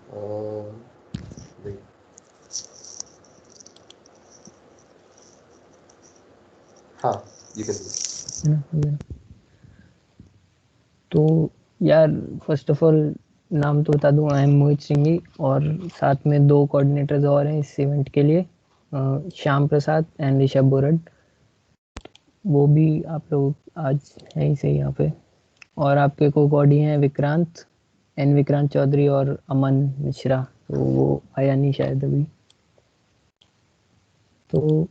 Uh, wait. हाँ, you can do it. है ना, ये ना। तो यार फर्स्ट ऑफ ऑल नाम तो बता दूं, आई एम मोहित सिंघी और साथ में दो कोऑर्डिनेटर्स और हैं इस इवेंट के लिए, श्याम प्रसाद एंड ऋषभ बोरड। वो भी आप लोग आज है ही सही यहाँ पे। और आपके को कोऑर्डी हैं विक्रांत एन विक्रांत चौधरी और अमन मिश्रा, तो वो आया नहीं शायद अभी। तो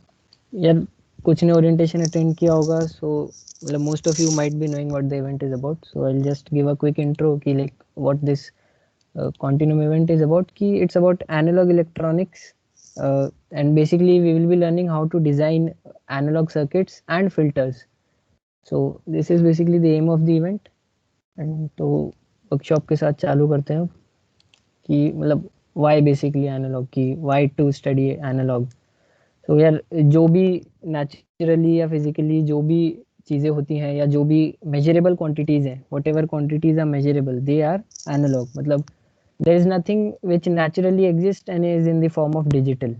यार कुछ ने ओरिएंटेशन अटेंड किया होगा, सो मतलब most of you might be knowing what the event is about, so I will just give a quick intro कि like what this continuum event is about. Ki it's about analog electronics, and basically we will be learning how to design analog circuits and filters. So this is basically the aim of the event. And तो workshop के साथ चालू करते हैं कि मतलब why basically analog, की why to study analog. तो यार जो भी नेचुरली या फिजिकली जो भी चीज़ें होती हैं या जो भी मेजरेबल क्वांटिटीज़ हैं, whatever quantities are measurable, they are analog. मतलब there is nothing which naturally exist and is in the form of digital.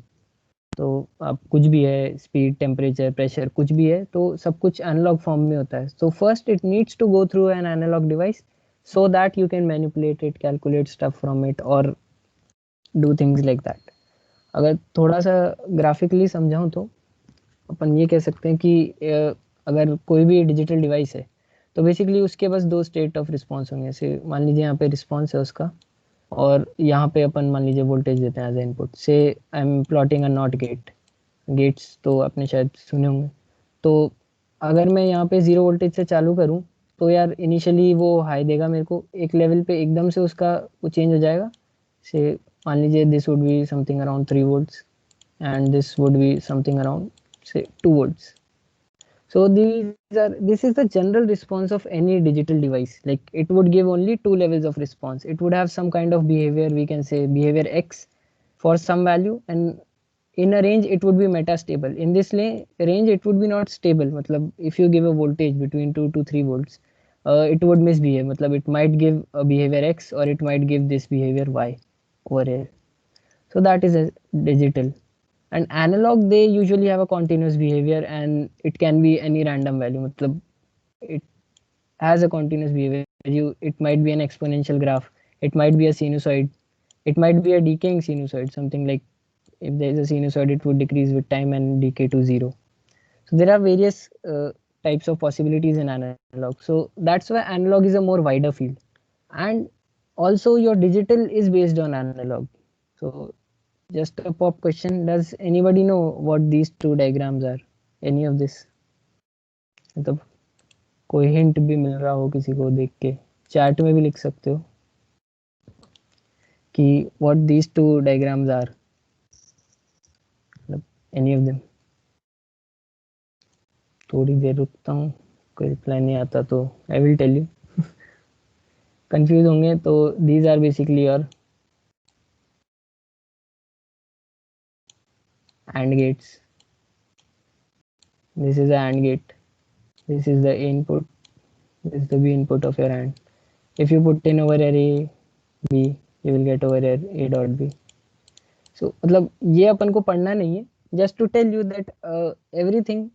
तो आप कुछ भी है, स्पीड, टेम्परेचर, प्रेशर, कुछ भी है, तो सब कुछ एनालॉग फॉर्म में होता है। So first it needs to go through an analogue device so that you can manipulate it, calculate stuff from it or do things like that. अगर थोड़ा सा ग्राफिकली समझाऊं तो अपन ये कह सकते हैं कि अगर कोई भी डिजिटल डिवाइस है तो बेसिकली उसके बस दो स्टेट ऑफ रिस्पॉन्स होंगे। जैसे मान लीजिए यहाँ पे रिस्पॉन्स है उसका, और यहाँ पे अपन मान लीजिए वोल्टेज देते हैं एज ए इनपुट। से I am plotting a not gate, gates तो आपने शायद सुने होंगे। तो अगर मैं यहाँ पे 0 वोल्टेज से चालू करूँ तो यार इनिशियली वो हाई देगा मेरे को, एक लेवल पे एकदम से उसका वो चेंज हो जाएगा। से मान लीजिए this would be something around 3 volts and this would be something around say 2 volts. So this is the general response of any digital device. Like it would give only two levels of response. It would have some kind of behavior, we can say behavior x for some value, and in a range it would be metastable. In this range it would be not stable. Matlab if you give a voltage between 2 to 3 volts, it would misbehave. Matlab it might give a behavior x or it might give this behavior y over here. So that is a digital. And analog, they usually have a continuous behavior and it can be any random value. Matlab it has a continuous behavior. It might be an exponential graph, it might be a sinusoid, it might be a decaying sinusoid, something like if there is a sinusoid it would decrease with time and decay to zero. So there are various types of possibilities in analog. So that's why analog is a more wider field. And also your digital is based on analog. So just a pop question, does anybody know what these two diagrams are? Any of this? मतलब कोई hint भी मिल रहा हो किसी को देख के, chat में भी लिख सकते हो कि what these two diagrams are, मतलब any of them. थोड़ी देर रुकता हूँ, कोई रिप्लाई नहीं आता तो I will tell you. Confuse होंगे तो these are basically your AND gates. This is the AND gate, this is the A input, this is the B input of your AND. If you put in over here A, B, you will get over here A dot B. So मतलब ये अपन को पढ़ना नहीं है, just to tell you that everything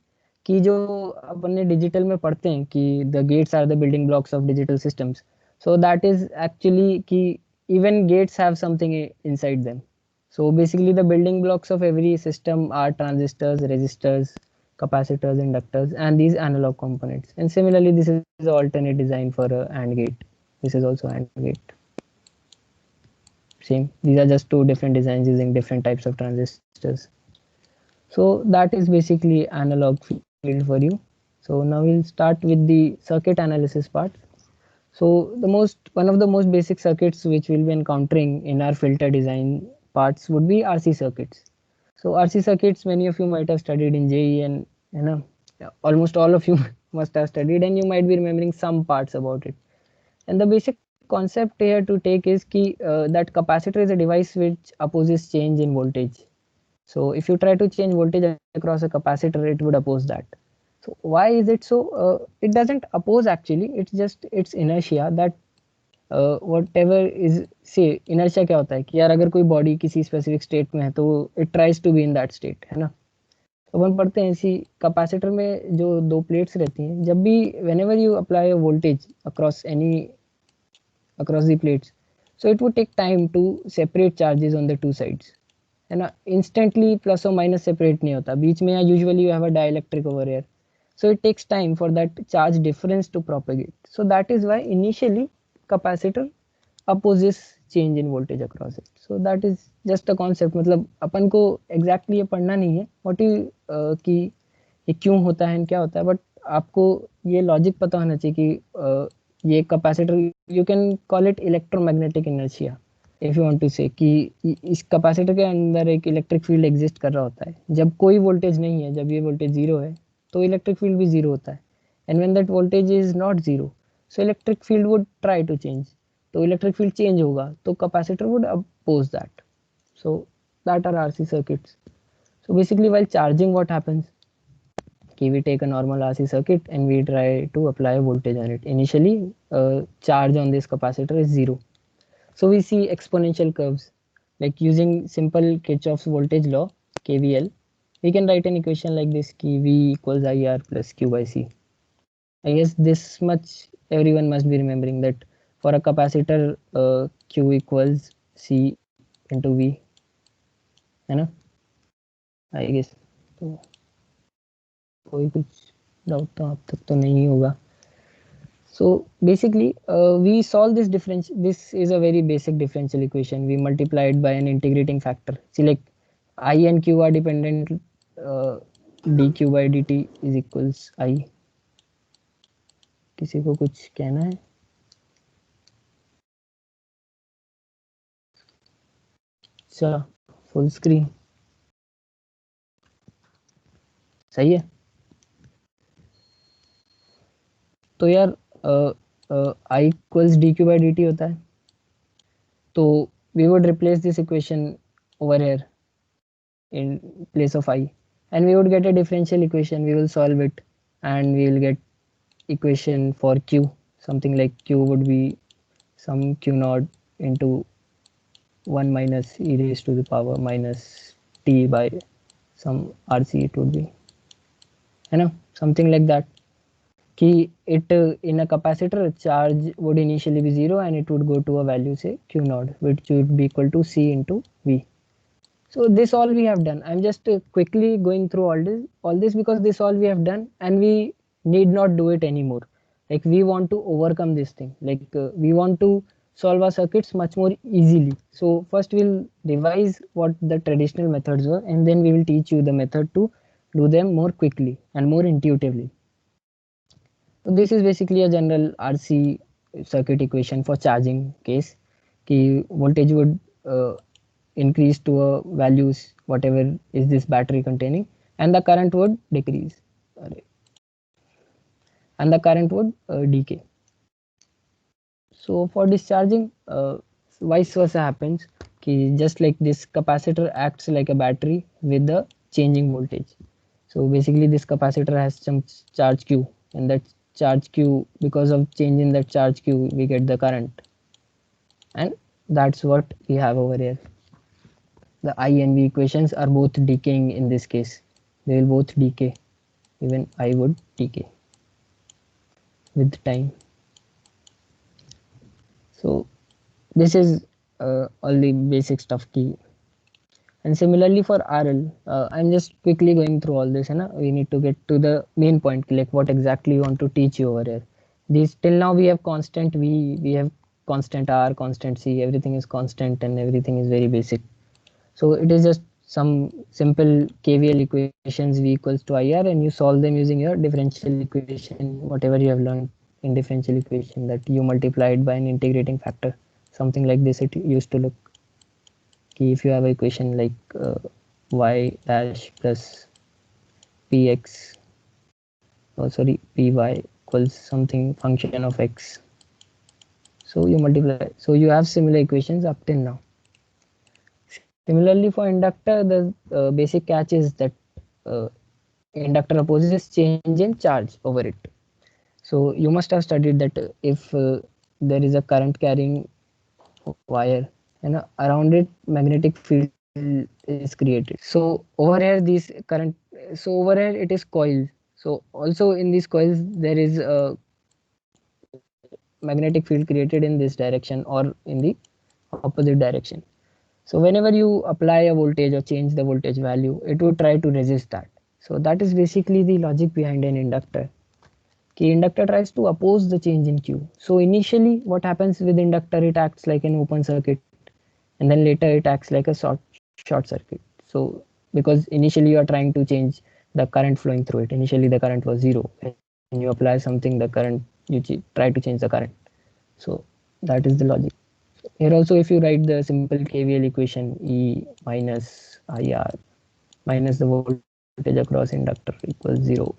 कि जो अपन ने digital में पढ़ते हैं कि the gates are the building blocks of digital systems, so that is actually कि even gates have something inside them. So basically the building blocks of every system are transistors, resistors, capacitors, inductors, and these analog components. And similarly, this is the alternate design for a AND gate. This is also AND gate. Same. These are just two different designs using different types of transistors. So that is basically analog field for you. So now we'll start with the circuit analysis part. So one of the most basic circuits which we'll be encountering in our filter design parts would be RC circuits. So RC circuits, many of you might have studied in JEE, and you know almost all of you must have studied, and you might be remembering some parts about it. And the basic concept here to take is that capacitor is a device which opposes change in voltage. So if you try to change voltage across a capacitor, it would oppose that. So why is it so? It doesn't oppose actually, it's just its inertia that whatever is, say inertia क्या होता है कि यार अगर कोई body किसी specific state में है तो it tries to be in that state, है ना। तो अपन पढ़ते हैं इसी कैपेसिटर में जो दो प्लेट्स रहती हैं, जब भी whenever you apply a voltage across the plates, so it would take time to separate charges on the two sides, है ना। instantly प्लस और माइनस सेपरेट नहीं होता बीच में, usually you have a dielectric over here, so it takes time for that charge difference to propagate. So that is why initially capacitor opposes change in voltage across it. So that is just a concept, मतलब अपन को exactly ये पढ़ना नहीं है what you कि ये क्यों होता है क्या होता है, बट आपको ये लॉजिक पता होना चाहिए कि ये capacitor you can call it electromagnetic inertia if you want to say कि इस कैपेसिटर के अंदर एक इलेक्ट्रिक फील्ड एग्जिस्ट कर रहा होता है। जब कोई वोल्टेज नहीं है, जब ये वोल्टेज जीरो है तो इलेक्ट्रिक फील्ड भी जीरो होता है, and when that voltage is not zero so electric field would try to change, तो इलेक्ट्रिक फील्ड चेंज होगा तो capacitor would oppose that. So that are RC circuits. So basically while charging what happens, we take a normal RC circuit and we try to apply voltage on it. Initially charge on this capacitor is zero, so we see exponential curves. Like using simple Kirchhoff's voltage law, KVL, we can write an equation like this, ki V equals IR plus Q by C. I guess this much everyone must be remembering, that for a capacitor Q equals C into V, है ना। I guess तो कोई कुछ doubt तो अब तक तो नहीं होगा। So basically we solve this difference. This is a very basic differential equation. We multiply it by an integrating factor. See, like I and Q are dependent, dq by dt is equals I. किसी को कुछ कहना है? चलो full screen सही है। तो यार I equals dq by dt होता है, तो we would replace this equation over here in place of I, and we would get a differential equation. We will solve it and we will get equation for Q, something like Q would be some Q naught into 1 minus e raised to the power minus t by some RC it would be, है ना, something like that. कि it in a capacitor charge would initially be zero and it would go to a value say Q naught, which would be equal to C into V. So this all we have done. I'm just quickly going through all this because this all we have done and we need not do it anymore. Like we want to overcome this thing, like we want to solve our circuits much more easily. So first we'll revise what the traditional methods were, and then we will teach you the method to do them more quickly and more intuitively. So this is basically a general RC circuit equation for charging case, ki voltage would increase to a values whatever is this battery containing, and the current would decrease, and the current would decay. So for discharging, vice versa happens, ki just like this capacitor acts like a battery with the changing voltage. So basically this capacitor has some charge Q, and that charge Q, because of change in that charge Q, we get the current, and that's what we have over here. The I and V equations are both decaying in this case. They will both decay. Even I would decay with time. So this is all the basic stuff key. And similarly for RL, I'm just quickly going through all this, and we need to get to the main point, like what exactly you want to teach you over here. These till now we have constant V, we have constant R, constant C, everything is constant and everything is very basic. So it is just some simple KVL equations, V equals to IR, and you solve them using your differential equation, whatever you have learned in differential equation, that you multiplied by an integrating factor. Something like this it used to look. If you have an equation like y dash plus px, oh sorry, py equals something function of x, so you multiply, so you have similar equations up till now. Similarly for inductor, the basic catch is that inductor opposes change in charge over it. So you must have studied that if there is a current carrying wire, and around it magnetic field is created. So over here these current, so over here it is coils. So also in these coils there is a magnetic field created in this direction or in the opposite direction. So whenever you apply a voltage or change the voltage value, it would try to resist that. So that is basically the logic behind an inductor. The inductor tries to oppose the change in Q. So initially what happens with inductor, it acts like an open circuit, and then later it acts like a short circuit. So because initially you are trying to change the current flowing through it. Initially the current was 0. When you apply something, the current, you try to change the current. So that is the logic. Here also, if you write the simple KVL equation, E minus IR minus the voltage across inductor equals 0,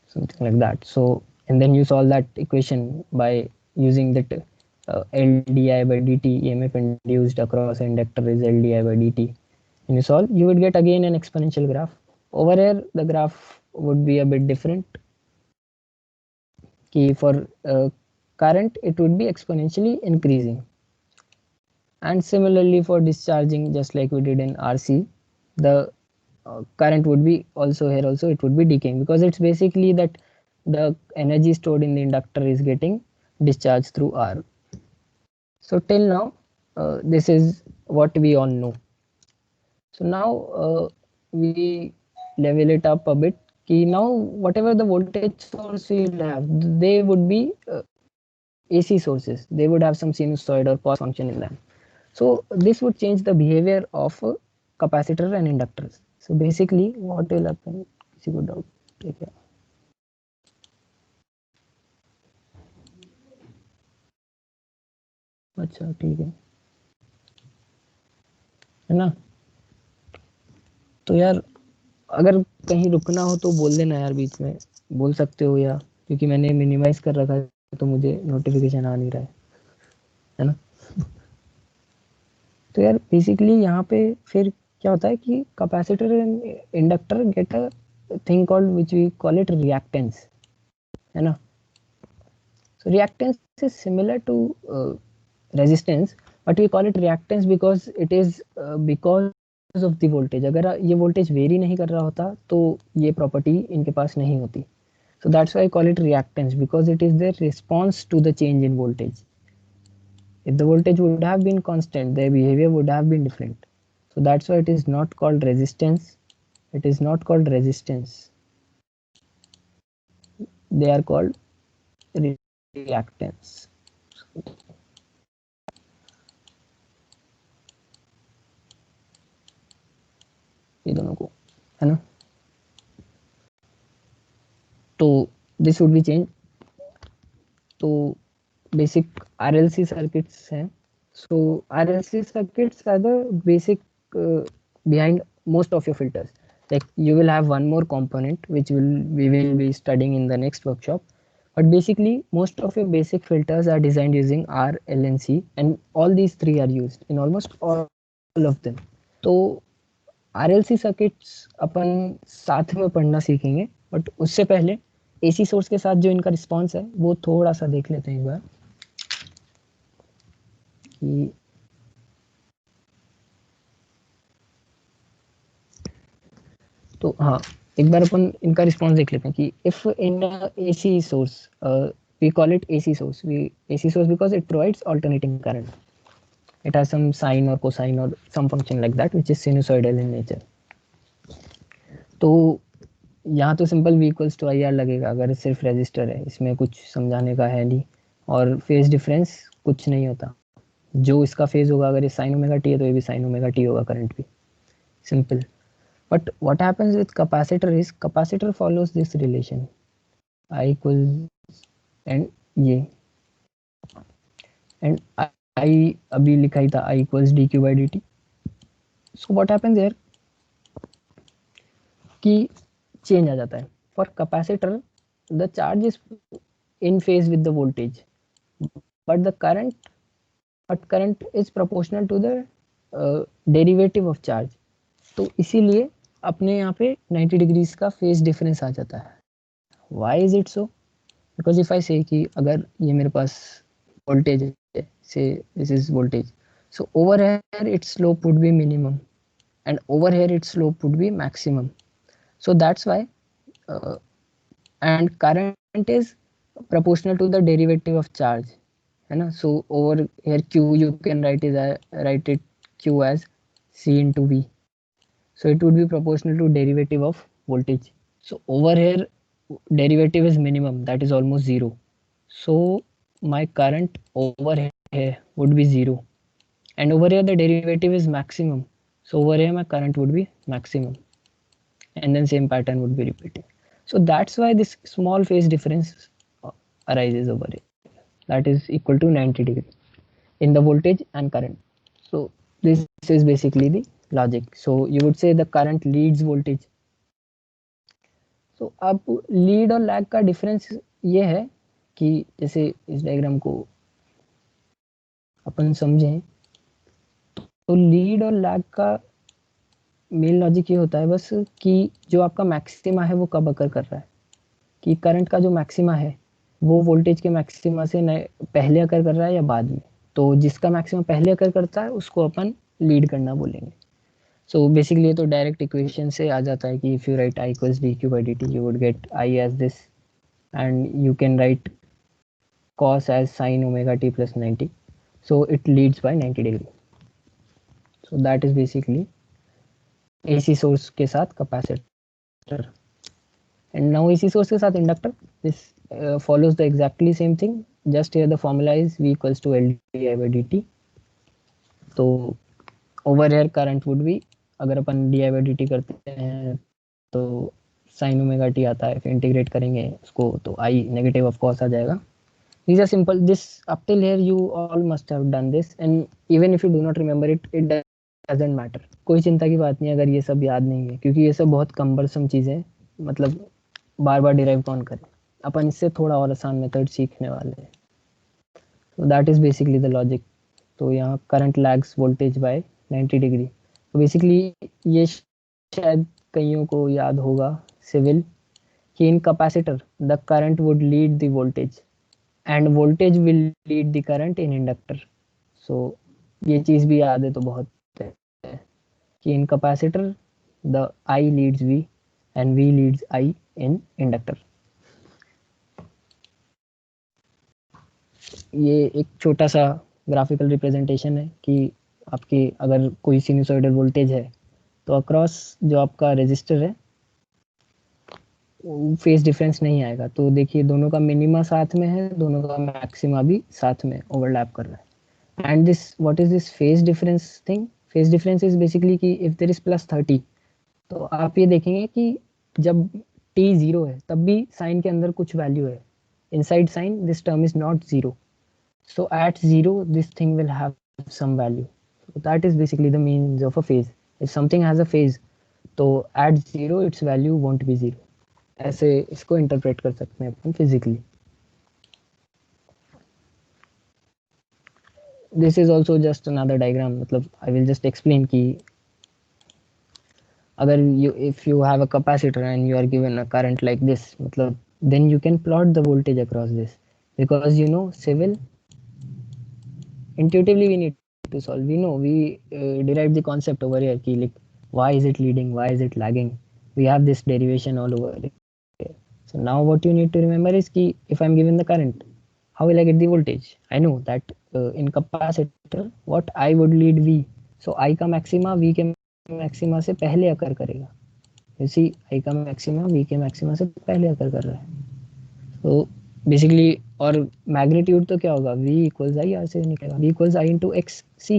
something like that. So, and then you solve that equation by using that L di by dt, EMF induced across inductor is L di by dt. When you solve, you would get again an exponential graph. Over here, the graph would be a bit different. For current, it would be exponentially increasing. And similarly for discharging, just like we did in RC, the current would be also here also it would be decaying, because it's basically that the energy stored in the inductor is getting discharged through R. So till now, this is what we all know. So now we level it up a bit. Now whatever the voltage source we have, they would be AC sources. They would have some sinusoid or cos function in them. So this would change the behavior of capacitor and inductors. So basically what will happen, किसी को doubt है क्या? अच्छा ठीक है ना? तो यार अगर कहीं रुकना हो तो बोल देना यार, बीच में बोल सकते हो, या क्योंकि मैंने मिनिमाइज कर रखा है तो मुझे नोटिफिकेशन आ नहीं रहा है ना? तो यार बेसिकली यहाँ पे फिर क्या होता है कि capacitor and inductor get a thing called which we call it reactance, है ना? So reactance is similar to resistance, but we call it reactance because it is because of the voltage. अगर ये voltage vary नहीं कर रहा होता तो ये property इनके पास नहीं होती. So that's why I call it reactance, because it is the response to the change in voltage. If the voltage would have been constant, their behavior would have been different. So that's why it is not called resistance. It is not called resistance. They are called reactance. ये दोनों को, है ना? तो this would be changed. तो basic RLC circuits हैं. So RLC circuits are the basic behind most of your filters. Like you will have one more component which we will be studying in the next workshop. But basically most of your basic filters are designed using R, L and C, and all these three are used in almost all of them. तो RLC circuits अपन साथ में पढ़ना सीखेंगे, but उससे पहले AC source के साथ जो इनका रिस्पांस है वो थोड़ा सा देख लेते हैं एक बार कि तो हाँ, एक बार अपन इनका रिस्पांस देख लेते हैं कि if in AC source, we call it AC source. AC source because it provides alternating current. It has some sine or cosine or some function like that which is sinusoidal in nature. तो यहाँ तो simple V equals to I R लगेगा अगर सिर्फ resistor है, इसमें कुछ समझाने का है नहीं. और फेज डिफरेंस कुछ नहीं होता, जो इसका फेज होगा अगर ये साइन ओमेगा टी है तो ये भी साइन ओमेगा टी होगा, करंट भी simple. But what happens with capacitor is capacitor follows this relation I equals and ये, एंड आई अभी लिखा ही था I equals D Q by D t. So what happens here कि change आ जाता है. For capacitor the charge is in phase with the voltage, but the current is proportional to the derivative of charge. तो इसीलिए अपने यहाँ पे 90 degrees का फेज डिफरेंस आ जाता है. Why is it so? because if I say कि अगर ये मेरे पास voltage है, say this is voltage, so over here its slope would be minimum and over here its slope would be maximum. So that's why and current is proportional to the derivative of charge, है ना. So over here q you can write it q as c into v, so it would be proportional to derivative of voltage. So over here derivative is minimum, that is almost zero, so my current over here would be zero, and over here the derivative is maximum, so over here my current would be maximum, and then same pattern would be repeating. So that's why this small phase difference arises over here, that is equal to 90 degree in the voltage and current. So this is basically the logic. So you would say the current leads voltage. So अब lead और lag का difference ये है कि जैसे इस diagram को अपन समझें तो लीड और लैग का मेन लॉजिक ये होता है बस कि जो आपका मैक्सिमा है वो कब अकर कर रहा है, कि करंट का जो मैक्सिमा है वो वोल्टेज के मैक्सिमा से पहले अकर कर रहा है या बाद में. तो जिसका मैक्सिमा पहले अकर करता है उसको अपन लीड करना बोलेंगे. सो बेसिकली ये तो डायरेक्ट इक्वेशन से आ जाता है कि if you write I equals D Q by D T you would get I as this and you can write cos as sin omega t plus 90, so it leads by 90 degree. So that is basically AC source के साथ capacitor, and now AC source के साथ inductor. This follows the exactly same thing, just here the formula is V equals to L di by dt. तो over here current would be, अगर अपन di by dt करते हैं तो sin omega t आता है, फिर इंटीग्रेट करेंगे उसको तो I नेगेटिव ऑफ कॉस आ जाएगा. These are simple. This up till here you all must have done this, and even if you do not remember it, it doesn't matter. कोई चिंता की बात नहीं अगर ये सब याद नहीं है, क्योंकि ये सब बहुत कम्बरसम चीज़ें हैं, मतलब बार बार डिराइव कौन करे. अपन इससे थोड़ा और आसान मेथड सीखने वाले हैं. So that is basically the logic. तो यहाँ current lags voltage by 90 degree. तो बेसिकली ये शायद कईयों को याद होगा सिविल कि इन capacitor the current would lead the voltage and voltage will lead the current in inductor. So ये चीज भी याद है तो बहुत है कि in capacitor the I leads V and V leads I in inductor. ये एक छोटा सा ग्राफिकल रिप्रेजेंटेशन है कि आपकी अगर कोई सिनुसॉइडल वोल्टेज है तो अक्रॉस जो आपका रेजिस्टर है फेज डिफरेंस नहीं आएगा. तो देखिए दोनों का मिनिमा साथ में है, दोनों का मैक्सिमा भी साथ में ओवरलैप कर रहा है. And this what is this phase difference thing? Phase difference is basically कि इफ देयर इज +30 तो आप ये देखेंगे कि जब t 0 है तब भी साइन के अंदर कुछ वैल्यू है. Inside sine this term is not 0, so at 0 this thing will have some value. So that is basically the means of a phase. If something has a phase, तो at 0 its value won't be 0. ऐसे इसको interpret कर सकते हैं अपन physically. This is also just another diagram, मतलब I will just explain कि अगर you if you have a capacitor and you are given a current like this, मतलब then you can plot the voltage across this, because you know civil intuitively we need to solve. We know we derive the concept over here ki like why is it leading, why is it lagging, we have this derivation all over here. So now what you need to remember is ki if I'm given the current, how will I get the voltage? I know that in capacitor what I would lead V, so I का maxima V के maxima से पहले अकर करेगा. You see I का maxima V के maxima से पहले अकर कर रहा है. So बेसिकली और मैग्नीट्यूड तो क्या होगा, v इक्वल्स आई, आर से निकलेगा v equals I into X C,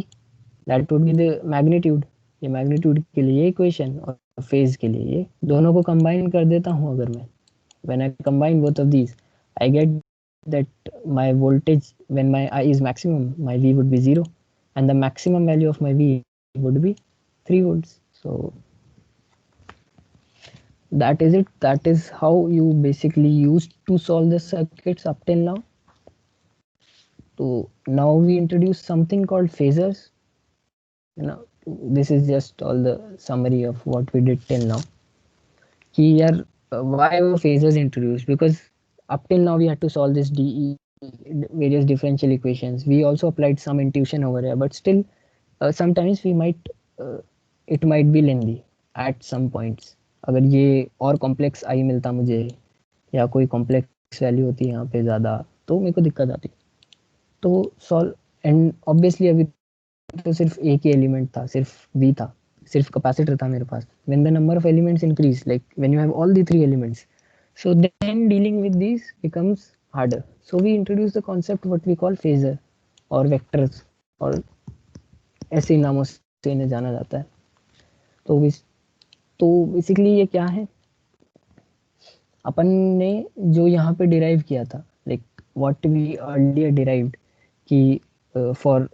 that would be the magnitude. ये मैग्नीट्यूड के लिए इक्वेशन और फेज के लिए ये दोनों को कंबाइन कर देता हूँ अगर मैं, when I combine both of these I get that my voltage when my I is maximum my v would be 0 and the maximum value of my v would be 3 volts. So that is it. That is how you basically used to solve the circuits up till now. So now we introduce something called phasors. This is just all the summary of what we did till now. Here why were phasors introduced? Because up till now we had to solve this DE, various differential equations. We also applied some intuition over here, but still sometimes we might it might be lengthy at some points. अगर ये और complex I मिलता मुझे या कोई complex value होती है यहाँ पे ज़्यादा तो मेरे को दिक्कत आती. तो सॉल्व एंड ऑब्वियसली अभी तो सिर्फ एक ही एलिमेंट था, सिर्फ V था, सिर्फ कैपेसिटर था मेरे पास. When the number of elements increase, like when you have all the three elements, so then dealing with these becomes harder. So we introduce the concept what we call phasor or vectors, और ऐसे नामों से इन्हें जाना जाता है. तो basically ये क्या है, अपन ने जो यहाँ पे डिराइव किया था, like what we earlier derived कि for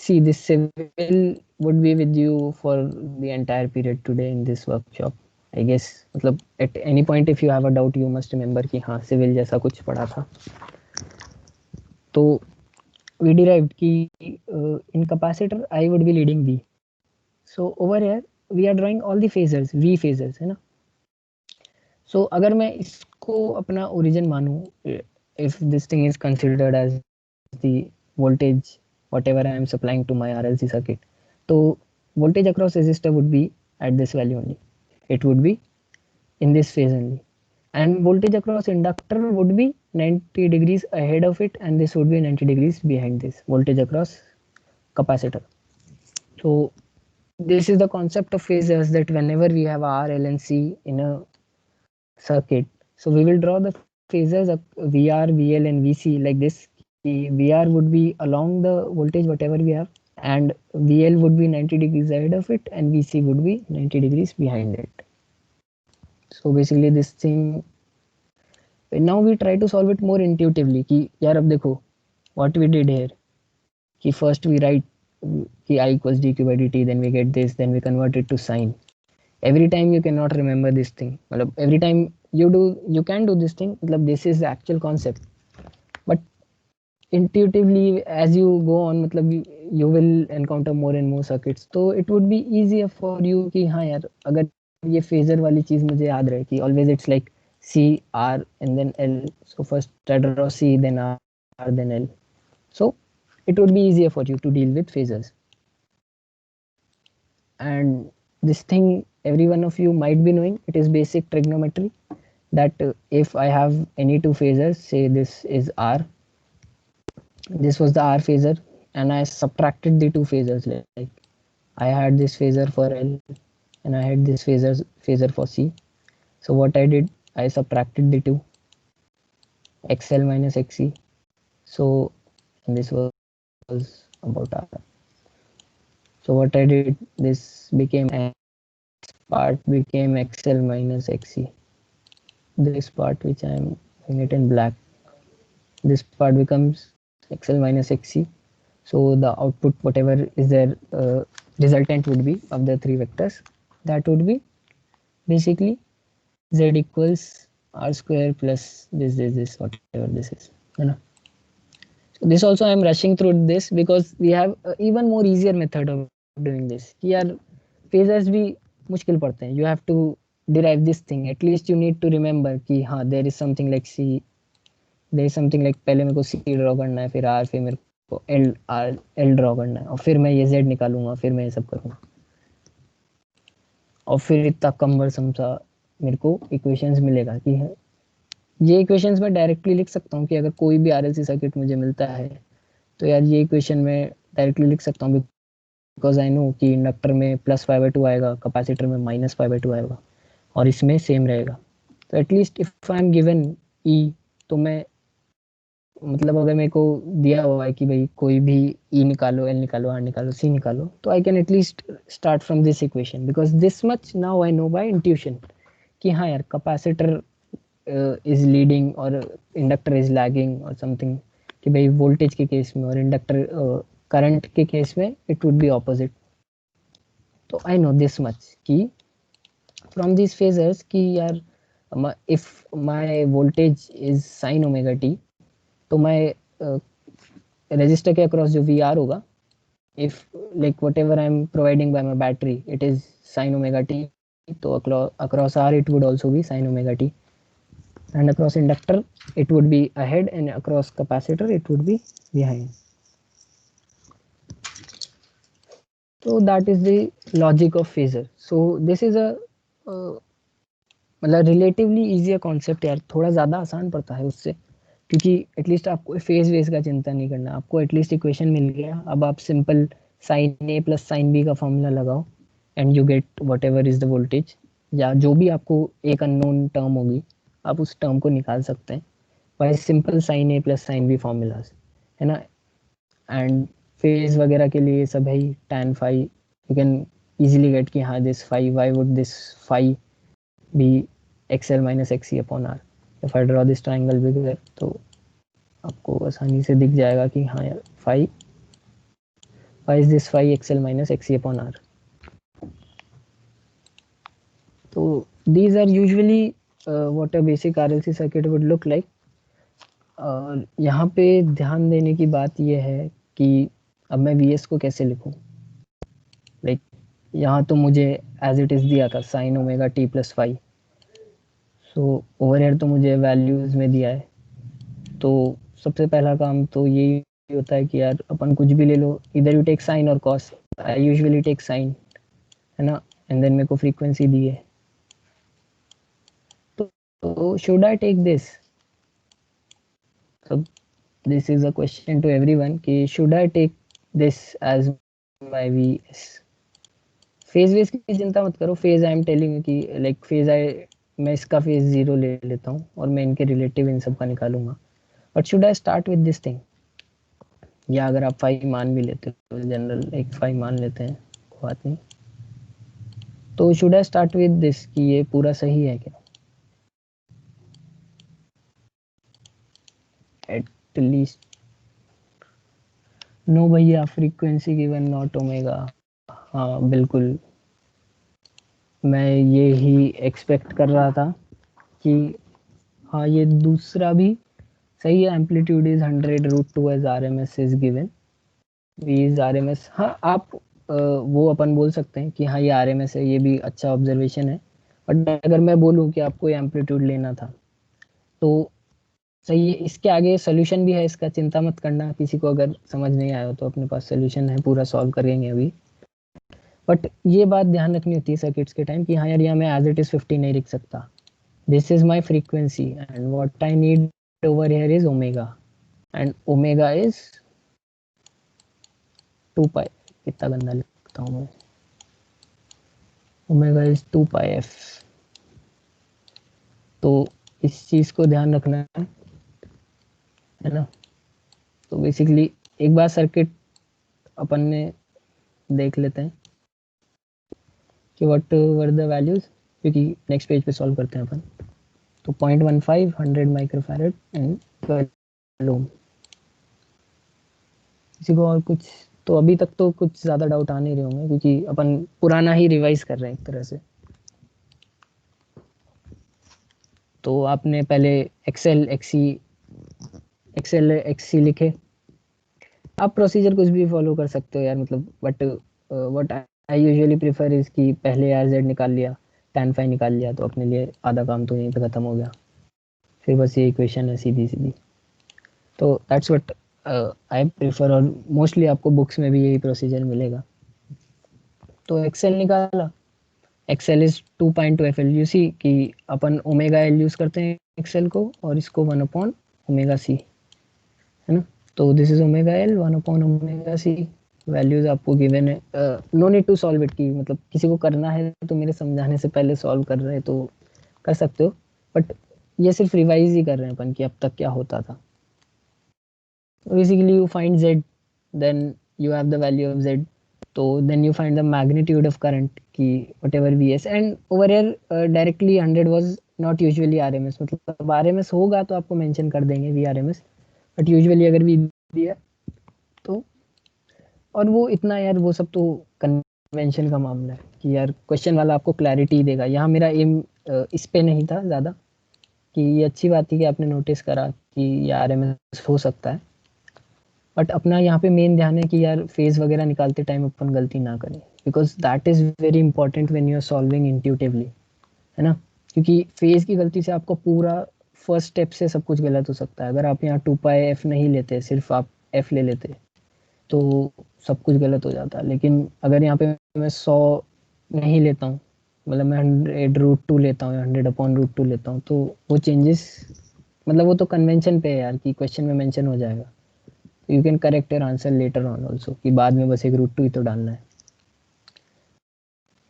see this civil would be with you for the entire period today in this workshop. I guess मतलब at any point if you have a doubt you must remember कि हाँ civil जैसा कुछ पढ़ा था. तो we derived कि in capacitor I would be leading V. So over here we are drawing all the phasors, V phasors है ना. So अगर मैं इसको अपना origin मानूं, if this thing is considered as the voltage whatever I am supplying to my RLC circuit, so voltage across resistor would be at this value only. It would be in this phase only, and voltage across inductor would be 90 degrees ahead of it, and this would be 90 degrees behind this voltage across capacitor. So this is the concept of phasors, that whenever we have R, L and C in a circuit, so we will draw the phasors of VR, VL and VC like this. VR would be along the voltage whatever we have, and VL would be 90 degrees ahead of it, and VC would be 90 degrees behind it. So basically this thing, now we try to solve it more intuitively कि यार अब देखो what we did here कि first we write कि I equals dq by dt, then we get this, then we convert it to sine. Every time you cannot remember this thing, मतलब every time you can do this thing, मतलब this is the actual concept, but intuitively as you go on मतलब you will encounter more and more circuits, so it would be easier for you कि हाँ यार अगर ये phasor वाली चीज मुझे याद रहे कि always it's like C, R and then L, so first I draw C then R then L, so it would be easier for you to deal with phasors. And this thing every one of you might be knowing, it is basic trigonometry, that if I have any two phasors, say this is R, this was the R phasor, and I subtracted the two phasors, like I had this phasor for L and I had this phasor for C. So what I did, I subtracted the two, XL minus XC. So and this was about R. So what I did, this became part became XL minus XC. This part which I am doing it in black, this part becomes XL minus XC. So the output whatever is their resultant would be of the three vectors, that would be basically Z equals R square plus this whatever this is, you know. So this also I am rushing through this because we have even more easier method of doing this कि यार phasors भी मुश्किल पड़ते हैं. You have to derive this thing, at least you need to remember कि हाँ there is something like C, there is something like पहले मेरे को C ड्रॉ करना है, फिर R, फिर मेरे को L ड्रॉ करना है, और फिर मैं ये Z निकालूंगा, फिर मैं ये सब करूँगा, और फिर इतना कम्बरसम सा मेरे को इक्वेशंस मिलेगा कि है ये इक्वेशंस मैं डायरेक्टली लिख सकता हूँ कि अगर कोई भी आरएलसी सर्किट मुझे मिलता है तो यार ये इक्वेशन मैं डायरेक्टली लिख सकता हूँ, बिकॉज आई नो कि इंडक्टर में +5/2 आएगा, कैपेसिटर में -5/2 आएगा, और इसमें सेम रहेगा. तो at least if I am given E, तो मैं मतलब अगर मेरे को दिया हुआ है कि भाई कोई भी ई निकालो, एल निकालो, आर निकालो, सी निकालो, तो I can at least start from this equation, because this much now I know by intuition कि हाँ यार कैपेसिटर इज लीडिंग और इंडक्टर इज लैगिंग और समथिंग, कि भाई वोल्टेज के केस में और इंडक्टर करंट के केस में इट वुड बी ऑपोजिट. तो आई नो दिस मच कि फ्रॉम दिस फेजर्स कि यार if my voltage is sine omega T, तो मैं रेजिस्टर के अक्रॉस जो वी आर होगा, if like whatever I am providing by my battery it is sine omega T, तो across R it would also be sine omega t. and across inductor it would be ahead, and across capacitor it would be behind. So that is the logic of phasor. So this is a मतलब relatively easy concept यार, थोड़ा ज़्यादा आसान पड़ता है उससे, क्योंकि at least आपको फेज वेज का चिंता नहीं करना, आपको एटलीस्ट इक्वेशन मिल गया, अब आप simple sine A plus sine B का फॉर्मूला लगाओ and you get what ever is the voltage, या जो भी आपको एक अननोन टर्म होगी आप उस टर्म को निकाल सकते हैं by simple sine A plus sine B formulas, है ना। एंड फेज वगैरह के लिए सब है, tan phi you can easily get कि हाँ this phi, why would this phi be xl minus xc upon r. if I draw this triangle bigger तो आपको आसानी से दिख जाएगा कि हाँ यार phi, why is this phi xl minus xc upon r. तो these are usually what a basic RLC circuit would look like. यहाँ पे ध्यान देने की बात यह है कि अब मैं Vs को कैसे लिखूं, लाइक यहाँ तो मुझे एज इट इज दिया था sign omega T plus five, so over here तो मुझे वैल्यूज में दिया है, तो सबसे पहला काम तो यही होता है कि यार अपन कुछ भी ले लो, इधर यू टेक साइन और cos, I usually take sine, है ना, एंड देन मेरे को फ्रीक्वेंसी दी है, तो should I take this, so this is a question to everyone कि should I take this as my Vs. Phase वेज की चिंता मत करो, फेज आई एम टेलिंग कि लाइक फेज मैं इसका फेज 0 ले लेता हूँ और मैं इनके रिलेटिव इन सब का निकालूंगा, but should I start with this thing, या अगर आप 5 मान भी लेते हो, जनरल एक 5 मान लेते हैं, कोई बात नहीं, तो should I start with this कि ये पूरा सही है क्या, एट लीस्ट नो भैया, फ्रीक्वेंसी गिवन नॉट ओमेगा, हाँ बिल्कुल, मैं ये ही एक्सपेक्ट कर रहा था कि हाँ ये दूसरा भी सही है, amplitude is 100√2 as RMS is given, V is RMS, हाँ आप वो अपन बोल सकते हैं कि हाँ ये RMS है, ये भी अच्छा ऑब्जर्वेशन है, बट अगर मैं बोलूँ कि आपको ये एम्पलीट्यूड लेना था तो सही है, इसके आगे सोल्यूशन भी है इसका, चिंता मत करना, किसी को अगर समझ नहीं आया तो अपने पास सोल्यूशन है, पूरा सॉल्व करेंगे अभी, बट ये बात ध्यान रखनी होती है सर्किट्स के टाइम कि हाँ यार यहाँ मैं एज इट इज 50 नहीं लिख सकता, this is my frequency and what I need over here is omega, and omega is 2 पाई, कितना गंदा लिखता हूँ मैं, ओमेगा इज 2 पाई एफ, तो इस चीज को ध्यान रखना है ना। तो बेसिकली एक बार सर्किट अपन ने देख लेते हैं कि व्हाट वर द वैल्यूज, क्योंकि नेक्स्ट पेज पे सॉल्व करते हैं अपन, तो 0.15 100 माइक्रोफैरड एंड 12 ओम, किसी को और कुछ, तो अभी तक तो कुछ ज़्यादा डाउट आ नहीं रहे होंगे क्योंकि अपन पुराना ही रिवाइज कर रहे हैं एक तरह से। तो आपने पहले एक्सेल एक्सी लिखे, आप प्रोसीजर कुछ भी फॉलो कर सकते हो यार, मतलब but what I usually prefer is कि पहले आर जेड निकाल लिया, tan phi निकाल लिया, तो अपने लिए आधा काम तो यहीं पे ख़त्म हो गया, फिर बस ये इक्वेशन है सीधी सीधी, तो दैट्स व्हाट आई प्रेफर, और मोस्टली आपको बुक्स में भी यही प्रोसीजर मिलेगा। तो एक्सेल निकाला, Excel is 2.2 FL, you see कि अपन ओमेगा एल यूज़ करते हैं एक्सेल को, और इसको 1/ओमेगा सी, है ना, तो this is omega L one by omega C, values आपको गिवन है, no need to solve it, की मतलब किसी को करना है तो मेरे समझाने से पहले सॉल्व कर रहे हैं तो कर सकते हो, बट ये सिर्फ रिवाइज ही कर रहे हैं अपन कि अब तक क्या होता था। Basically you find z, then you have the value of z, तो then you find the magnitude of current की whatever vs, and over here directly 100 was not usually RMS, मतलब RMS होगा तो आपको मेंशन कर देंगे VRMS, बट यूजुअली अगर भी दिया तो, और वो इतना यार वो सब तो कन्वेंशन का मामला है कि यार क्वेश्चन वाला आपको क्लैरिटी देगा, यहाँ मेरा एम इस पे नहीं था ज़्यादा, कि ये अच्छी बात थी कि आपने नोटिस करा कि ये RMS हो सकता है, बट अपना यहाँ पे मेन ध्यान है कि यार फेज वगैरह निकालते टाइम अपन गलती ना करें, because that is very important when you are solving intuitively, है ना, क्योंकि फेज की गलती से आपको पूरा फर्स्ट स्टेप से सब कुछ गलत हो सकता है। अगर आप यहाँ 2 पाई एफ नहीं लेते, सिर्फ आप एफ ले लेते, तो सब कुछ गलत हो जाता है। लेकिन अगर यहाँ पे मैं 100 नहीं लेता हूँ, मतलब मैं 100√2 लेता हूँ या 100/√2 लेता हूँ, तो वो चेंजेस, मतलब वो तो कन्वेंशन पे है यार कि क्वेश्चन में मेंशन हो जाएगा। You can correct your answer later on also, कि बाद में बस एक √2 ही तो डालना है।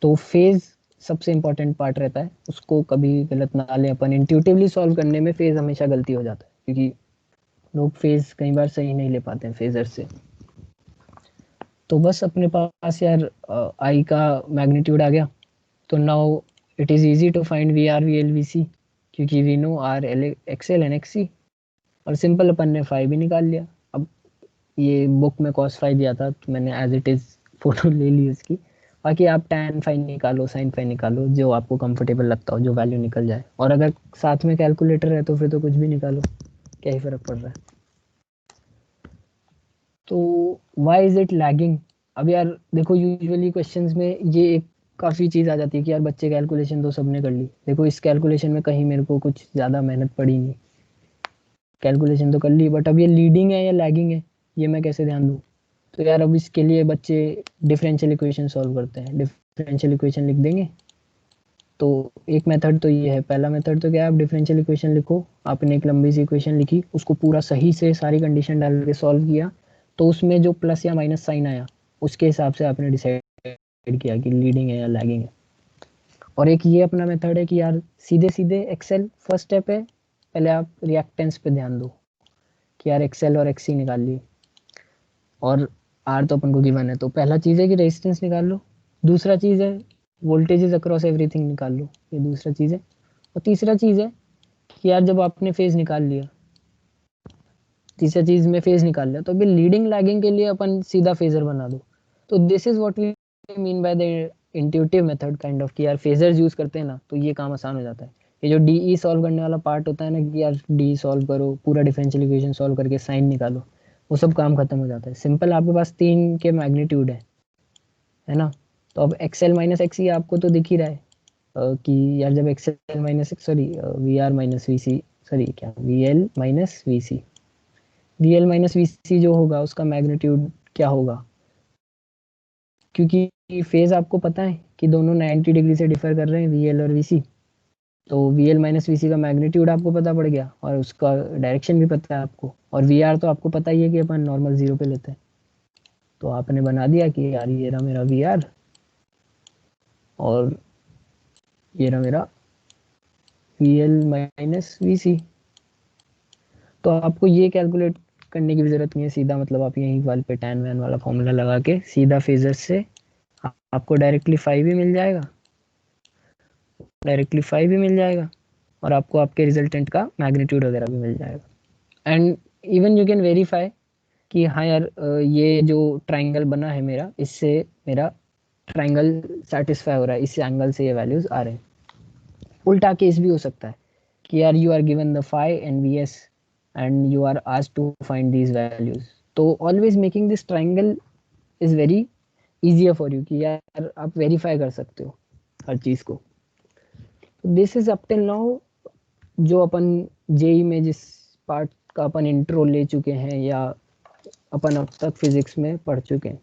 तो फेज सबसे इंपॉर्टेंट पार्ट रहता है, उसको कभी गलत ना लें अपन। इंट्यूटिवली सॉल्व करने में फेज हमेशा गलती हो जाता है, क्योंकि लोग फेज कई बार सही नहीं ले पाते हैं फेजर से। तो बस अपने पास यार आई का मैग्नीट्यूड आ गया, तो now it is easy to find V R V L V C, क्योंकि we know R L X L and X C, और सिंपल अपन ने फाई भी निकाल लिया। अब ये बुक में कॉस फाई दिया था, तो मैंने एज इट इज़ फोटो ले ली उसकी। बाकी आप टैन फाई निकालो, साइन फाई निकालो, जो आपको कंफर्टेबल लगता हो, जो वैल्यू निकल जाए। और अगर साथ में कैलकुलेटर है तो फिर तो कुछ भी निकालो, क्या ही फर्क पड़ रहा है। तो वाई इज इट लैगिंग? अब यार देखो, यूजुअली क्वेश्चंस में ये एक काफ़ी चीज़ आ जाती है कि यार बच्चे कैलकुलेशन तो सबने कर ली। देखो इस कैलकुलेशन में कहीं मेरे को कुछ ज़्यादा मेहनत पड़ी नहीं, कैलकुलेशन तो कर ली, बट अब ये लीडिंग है या लैगिंग है, ये मैं कैसे ध्यान दूँ? तो यार अब इसके लिए बच्चे डिफरेंशियल इक्वेशन सॉल्व करते हैं। डिफरेंशियल इक्वेशन लिख देंगे। तो एक मेथड तो ये है, पहला मेथड तो क्या है, आप डिफरेंशियल इक्वेशन लिखो। आपने एक लंबी सी इक्वेशन लिखी, उसको पूरा सही से सारी कंडीशन डाल के सॉल्व किया, तो उसमें जो प्लस या माइनस साइन आया, उसके हिसाब से आपने डिसाइड किया कि लीडिंग है या लैगिंग है। और एक ये अपना मेथड है कि यार सीधे सीधे एक्सेल फर्स्ट स्टेप है, पहले आप रिएक्टेंस पे ध्यान दो कि यार एक्सेल और एक्सी निकाल लिए, और आर तो अपन को गिवन है, तो पहला चीज़ है कि रेजिस्टेंस निकाल लो। दूसरा चीज़ है वोल्टेजेस अक्रॉस एवरीथिंग निकाल लो, ये दूसरा चीज़ है। और तीसरा चीज़ है कि यार जब आपने फेज निकाल लिया, तीसरा चीज़ में फेज निकाल लिया, तो अभी लीडिंग लैगिंग के लिए अपन सीधा फेजर बना दो। तो this is what we mean by the intuitive method kind of, कि यार फेजर्स यूज़ करते हैं ना, तो ये काम आसान हो जाता है। ये जो डी सॉल्व करने वाला पार्ट होता है ना, कि यार डी सॉल्व करो, पूरा डिफरेंशियल इक्वेशन सॉल्व करके साइन निकालो, वो सब काम खत्म हो जाता है। सिंपल आपके पास 3 के मैग्नीट्यूड है ना। तो अब एक्सएल माइनस एक्सी आपको तो दिख ही रहा है कि यार जब X L minus sorry V R minus V C, sorry क्या V L minus V C, V L minus V C जो होगा उसका मैग्नीट्यूड क्या होगा, क्योंकि फेज आपको पता है कि दोनों 90 डिग्री से डिफर कर रहे हैं, वी एल और वी सी। तो वी एल माइनस वी सी का मैग्नीट्यूड आपको पता पड़ गया, और उसका डायरेक्शन भी पता है आपको। और वी आर तो आपको पता ही है कि अपन नॉर्मल 0 पे लेते हैं, तो आपने बना दिया कि यार ये रहा मेरा वी आर और ये रहा मेरा वी एल माइनस वी सी। तो आपको ये कैलकुलेट करने की भी जरूरत नहीं है, सीधा मतलब आप यहीं वाले पे टैन वैन वाला फॉर्मूला लगा के सीधा फेजर से आपको डायरेक्टली 5 भी मिल जाएगा, डायरेक्टली 5 भी मिल जाएगा, और आपको आपके रिजल्टेंट का मैग्नीट्यूड वगैरह भी मिल जाएगा। And even you can verify कि हाँ यार ये जो ट्राइंगल बना है मेरा, इससे मेरा ट्राइंगल सेटिस्फाई हो रहा है, इस एंगल से ये वैल्यूज आ रहे हैं। उल्टा केस भी हो सकता है कि यार you are given the phi and V S and you are asked to find these values, तो always making this triangle is very easier for you, कि यार आप वेरीफाई कर सकते हो हर चीज़ को। This is up till now जो अपन JEE में जिस पार्ट का अपन इंट्रो ले चुके हैं या अपन अब तक फिजिक्स में पढ़ चुके हैं।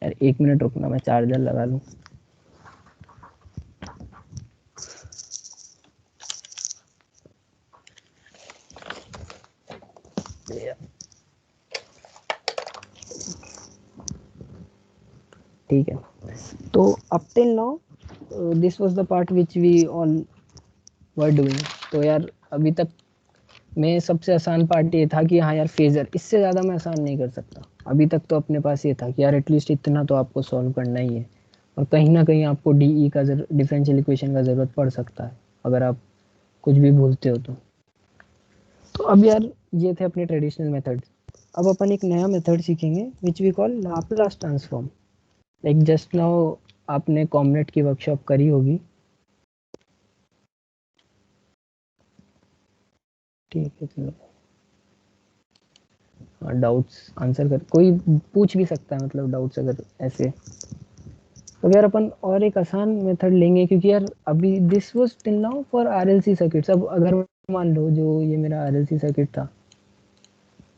यार 1 मिनट रुकना, मैं चार्जर लगा लूँ। ठीक है, तो up till now this was the part which we all were doing. तो यार अभी तक में सबसे आसान पार्ट ये था कि हाँ यार फेजर, इससे ज़्यादा मैं आसान नहीं कर सकता। अभी तक तो अपने पास ये था कि यार एटलीस्ट इतना तो आपको सॉल्व करना ही है, और कहीं ना कहीं आपको डीई का डिफरेंशियल इक्वेशन का ज़रूरत पड़ सकता है अगर आप कुछ भी भूलते हो तो अब यार ये थे अपने ट्रेडिशनल मेथड। अब अपन एक नया मेथड सीखेंगे which we call Laplace transform. Like just now आपने कॉमनेट की वर्कशॉप करी होगी, ठीक है चलो। हाँ डाउट्स आंसर कर, कोई पूछ भी सकता है, मतलब डाउट्स अगर ऐसे। तो यार अपन और एक आसान मेथड लेंगे, क्योंकि यार अभी this was till now for RLC circuits. अब अगर मान लो जो ये मेरा आरएलसी सर्किट था,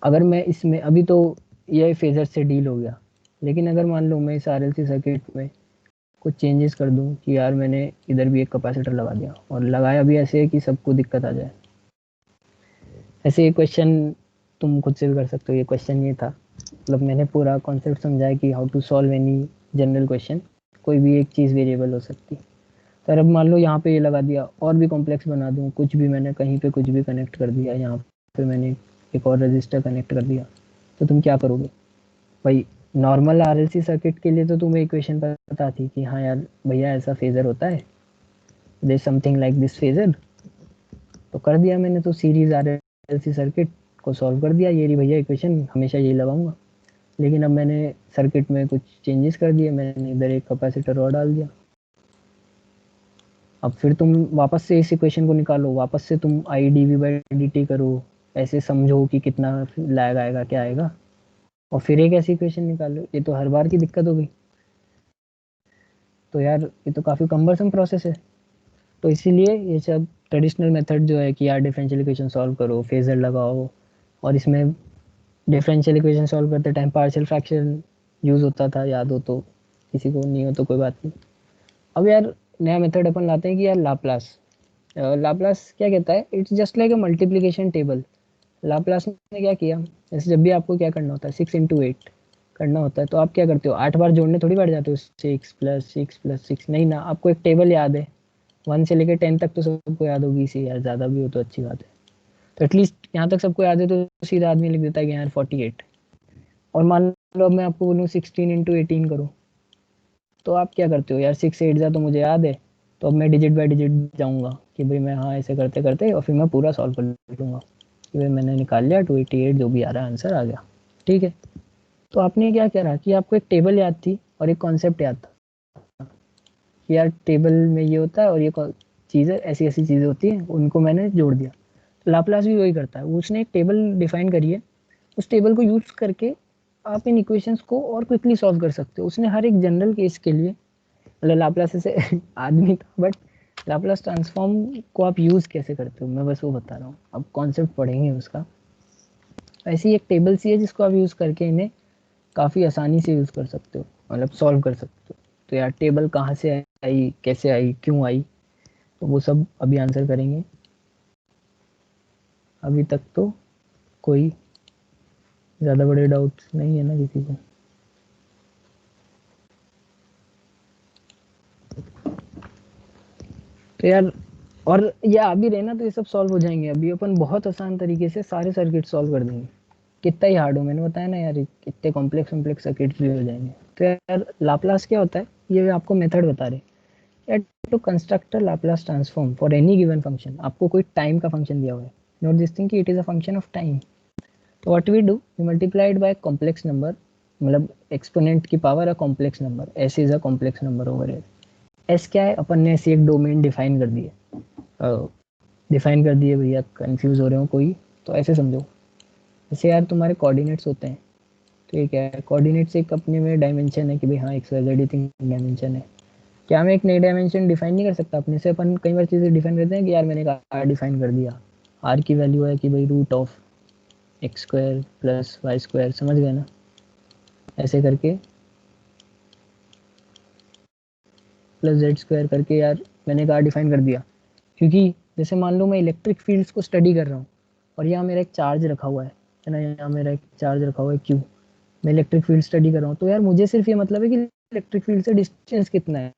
अगर मैं इसमें अभी तो ये फेजर से डील हो गया, लेकिन अगर मान लो मैं इस आरएलसी सर्किट में कुछ चेंजेस कर दूं कि यार मैंने इधर भी एक कैपेसिटर लगा दिया और लगाया भी ऐसे कि सबको दिक्कत आ जाए, ऐसे ये क्वेश्चन तुम खुद से भी कर सकते हो। ये क्वेश्चन ये था, मतलब मैंने पूरा कॉन्सेप्ट समझाया कि how to solve any general question, कोई भी एक चीज़ वेरिएबल हो सकती। तो अब मान लो यहाँ पे ये लगा दिया और भी कॉम्प्लेक्स बना दूँ, कुछ भी मैंने कहीं पे कुछ भी कनेक्ट कर दिया, यहाँ पे मैंने एक और रजिस्टर कनेक्ट कर दिया, तो तुम क्या करोगे भाई? नॉर्मल आरएलसी सर्किट के लिए तो तुम्हें इक्वेशन पता थी कि हाँ यार भैया ऐसा फेजर होता है, they something like this phasor, तो कर दिया मैंने। तो सीरीज आरएलसी सर्किट को सॉल्व कर दिया, ये रही भैया इक्वेशन, हमेशा यही लगाऊंगा। लेकिन अब मैंने सर्किट में कुछ चेंजेस कर दिए, मैंने इधर एक कैपेसिटर और डाल दिया। अब फिर तुम वापस से इस इक्वेशन को निकालो, वापस से तुम I D V by D T करो, ऐसे समझो कि कितना लैग आएगा क्या आएगा, और फिर एक ऐसी इक्वेशन निकालो। ये तो हर बार की दिक्कत हो गई। तो यार ये तो काफ़ी कम्बरसम प्रोसेस है। तो इसीलिए ये सब ट्रेडिशनल मेथड जो है कि यार डिफरेंशियल इक्वेशन सॉल्व करो, फेजर लगाओ, और इसमें डिफरेंशियल इक्वेशन सॉल्व करते टाइम पार्शियल फ्रैक्शन यूज़ होता था, याद हो तो, किसी को नहीं हो तो कोई बात नहीं। अब यार नया मेथड अपन लाते हैं कि यार लाप्लास। लाप्लास क्या कहता है? It's just like a multiplication table. Laplace ने क्या किया, जैसे जब भी आपको क्या करना होता है 6 × 8 करना होता है, तो आप क्या करते हो, 8 बार जोड़ने थोड़ी बैठ जाते हो, 6 + 6 + 6, नहीं ना, आपको एक टेबल याद है, 1 से लेकर 10 तक तो सबको याद होगी इसी, यार ज़्यादा भी हो तो अच्छी बात है, तो एटलीस्ट यहाँ तक सबको याद है, तो सीधा आदमी लिख देता है कि यार 48। और मान लो अब मैं आपको बोलूँ 16 × 18 करो, तो आप क्या करते हो यार, 6 8 तो मुझे याद है, तो अब मैं डिजिट बाय डिजिट जाऊँगा कि भाई मैं हाँ ऐसे करते करते, और फिर मैं पूरा सॉल्व कर लूँगा कि भाई मैंने निकाल लिया 288, जो भी आ रहा है आंसर आ गया, ठीक है। तो आपने क्या करा कि आपको एक टेबल याद थी और एक कॉन्सेप्ट याद था कि यार टेबल में ये होता है और ये चीज़ें ऐसी ऐसी चीज़ें होती हैं, उनको मैंने जोड़ दिया। तो लाप्लास भी वही करता है, उसने एक टेबल डिफाइन करी है, उस टेबल को यूज़ करके आप इन इक्वेशंस को और क्विकली सॉल्व कर सकते हो। उसने हर एक जनरल केस के लिए, मतलब लाप्लास से आदमी था, बट लाप्लास ट्रांसफॉर्म को आप यूज़ कैसे करते हो मैं बस वो बता रहा हूँ, अब कॉन्सेप्ट पढ़ेंगे उसका। ऐसी एक टेबल सी है जिसको आप यूज़ करके इन्हें काफ़ी आसानी से यूज़ कर सकते हो, मतलब सॉल्व कर सकते हो। तो यार टेबल कहाँ से आई, कैसे आई, क्यों आई, तो वो सब अभी आंसर करेंगे। अभी तक तो कोई ज़्यादा बड़े डाउट्स नहीं है ना किसी को? तो यार, और ये आ भी रहे ना तो ये सब सॉल्व हो जाएंगे। अभी अपन बहुत आसान तरीके से सारे सर्किट सॉल्व कर देंगे, कितना ही हार्ड हो, मैंने बताया ना यार, कितने कॉम्प्लेक्स कॉम्प्लेक्स सर्किट भी हो जाएंगे। तो यार लाप्लास क्या होता है, ये आपको मेथड बता रहे यार, to construct a Laplace transform for any given function. आपको कोई टाइम का फंक्शन दिया हुआ है, नोट दिस थिंग कि it is a function of time. तो what we do, we multiplied by complex number, मतलब एक्सपोनेंट की power a complex number, S is a complex number over here. S क्या है, अपन ने ऐसी एक डोमेन डिफाइन कर दी है, डिफाइन कर दिए भैया, कंफ्यूज हो रहे हो कोई तो ऐसे समझो, जैसे यार तुम्हारे कोऑर्डिनेट्स होते हैं, ठीक है, कोऑर्डिनेट्स एक अपने में डायमेंशन है कि भाई हाँ एक्स वाई जेड डायमेंशन है। क्या मैं एक नई डायमेंशन डिफाइन नहीं कर सकता अपने से? अपन कई बार चीज़ें डिफाइन करते हैं कि यार मैंने एक आर डिफाइन कर दिया, आर की वैल्यू है कि भाई √(x² + y²), समझ गए ना, ऐसे करके +z² करके यार मैंने एक आर डिफाइन कर दिया। क्योंकि जैसे मान लो मैं इलेक्ट्रिक फील्ड्स को स्टडी कर रहा हूँ और यहाँ मेरा एक चार्ज रखा हुआ है ना, यहाँ मेरा एक चार्ज रखा हुआ है क्यू, मैं इलेक्ट्रिक फील्ड स्टडी कर रहा हूँ, तो यार मुझे सिर्फ ये मतलब है कि इलेक्ट्रिक फील्ड से डिस्टेंस कितना है।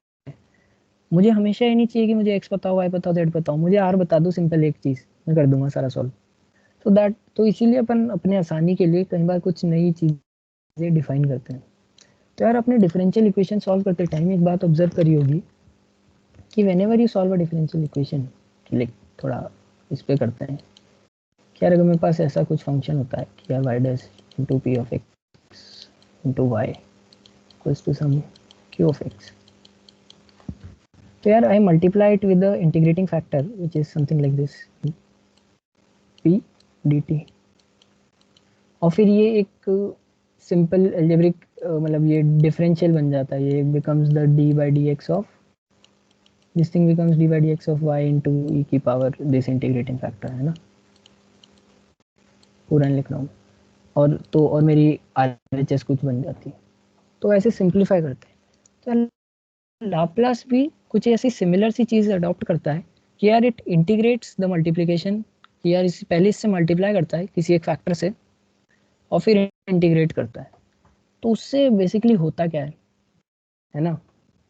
मुझे हमेशा ये नहीं चाहिए कि मुझे एक्स पता हो, वाई पता हो, जेड पता हो, मुझे आर बता दो, सिंपल एक चीज़, मैं कर दूंगा सारा सॉल्व। तो दैट, तो इसीलिए अपन अपने आसानी के लिए कई बार कुछ नई चीज़ें डिफाइन करते हैं। तो यार अपने डिफरेंशियल इक्वेशन सॉल्व करते टाइम एक बात ऑब्जर्व करी होगी कि whenever you solve a differential equation, like थोड़ा इस पे करते हैं कि यार अगर मेरे पास ऐसा कुछ फंक्शन होता है कि यार y dash into P of X into Y equals to some q of X, तो यार I multiply it with the integrating factor which is something like this p dt, और फिर ये एक सिंपल एल्जेब्रिक मतलब ये डिफरेंशियल बन जाता है, ये becomes the d/dx of this thing becomes D by D X of Y into E की पावर दिस इंटीग्रेटिंग फैक्टर, है ना, पूरा लिख रहा हूँ। और मेरी RHS कुछ बन जाती है। तो ऐसे सिंप्लीफाई करते हैं। तो लाप्लास भी कुछ ऐसी सिमिलर सी चीज़ अडॉप्ट करता है कि यार इट इंटीग्रेट्स द मल्टीप्लिकेशन, कि यार पहले इससे मल्टीप्लाई करता है किसी एक फैक्टर से और फिर इंटीग्रेट करता है। तो उससे बेसिकली होता क्या है ना।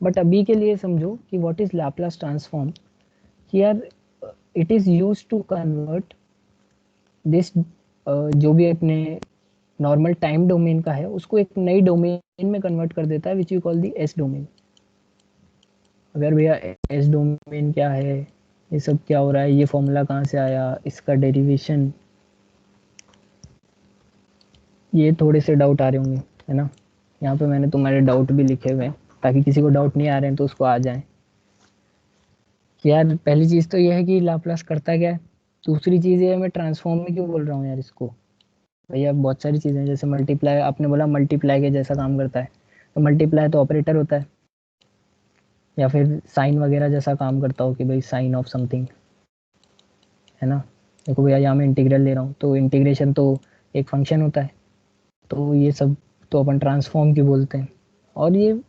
बट अभी के लिए समझो कि व्हाट इज लैपलास ट्रांसफॉर्म, कि यार it is use to convert this, जो भी अपने नॉर्मल टाइम डोमेन का है उसको एक नई डोमेन में कन्वर्ट कर देता है, which you call the S domain. अगर भैया एस डोमेन क्या है, ये सब क्या हो रहा है, ये फॉर्मूला कहाँ से आया, इसका डेरिवेशन, ये थोड़े से डाउट आ रहे होंगे, है ना। यहाँ पे मैंने तुम्हारे डाउट भी लिखे हुए हैं ताकि किसी को डाउट नहीं आ रहे हैं तो उसको आ जाए कि यार पहली चीज़ तो ये है कि लाप्लास करता क्या है। दूसरी चीज़ ये है मैं ट्रांसफॉर्म में क्यों बोल रहा हूँ यार इसको। भैया बहुत सारी चीज़ें, जैसे मल्टीप्लाई, आपने बोला मल्टीप्लाई के जैसा काम करता है, तो मल्टीप्लाई तो ऑपरेटर होता है, या फिर साइन वगैरह जैसा काम करता हो कि भाई साइन ऑफ समथिंग, है ना। देखो भैया यहाँ मैं इंटीग्रल ले रहा हूँ तो इंटीग्रेशन तो एक फंक्शन होता है। तो ये सब तो अपन ट्रांसफॉर्म क्यों बोलते हैं। और ये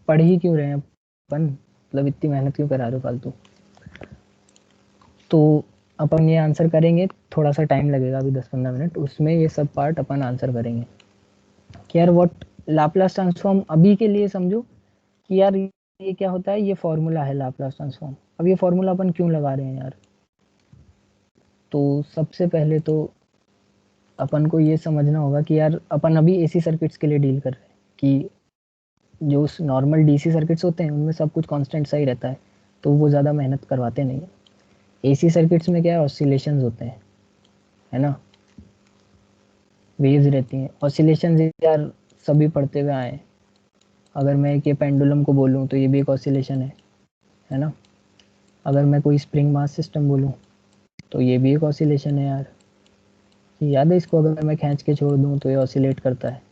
पढ़ ही क्यों रहे हैं अपन, मतलब इतनी मेहनत क्यों करा रहे हो फालतू। तो अपन ये आंसर करेंगे, थोड़ा सा टाइम लगेगा अभी 10-15 मिनट, उसमें ये सब पार्ट अपन आंसर करेंगे कि यार व्हाट लाप्लास ट्रांसफॉर्म। अभी के लिए समझो कि यार ये क्या होता है, ये फॉर्मूला है लाप्लास ट्रांसफॉर्म। अब ये फॉर्मूला अपन क्यों लगा रहे हैं यार। तो सबसे पहले तो अपन को ये समझना होगा कि यार अपन अभी एसी सर्किट्स के लिए डील कर रहे हैं कि जो नॉर्मल डीसी सर्किट्स होते हैं उनमें सब कुछ कांस्टेंट सा ही रहता है, तो वो ज़्यादा मेहनत करवाते नहीं है। एसी सर्किट्स में क्या है, ऑसिलेशंस होते हैं, है ना, वेव्स रहती हैं। ऑसिलेशंस यार सभी पढ़ते हुए आए हैं। अगर मैं एक ये पेंडुलम को बोलूँ तो ये भी एक ऑसिलेशन है ना। अगर मैं कोई स्प्रिंग मास सिस्टम बोलूँ तो ये भी एक ऑसिलेशन है यार। याद है इसको, अगर मैं खींच के छोड़ दूँ तो ये ऑसिलेट करता है।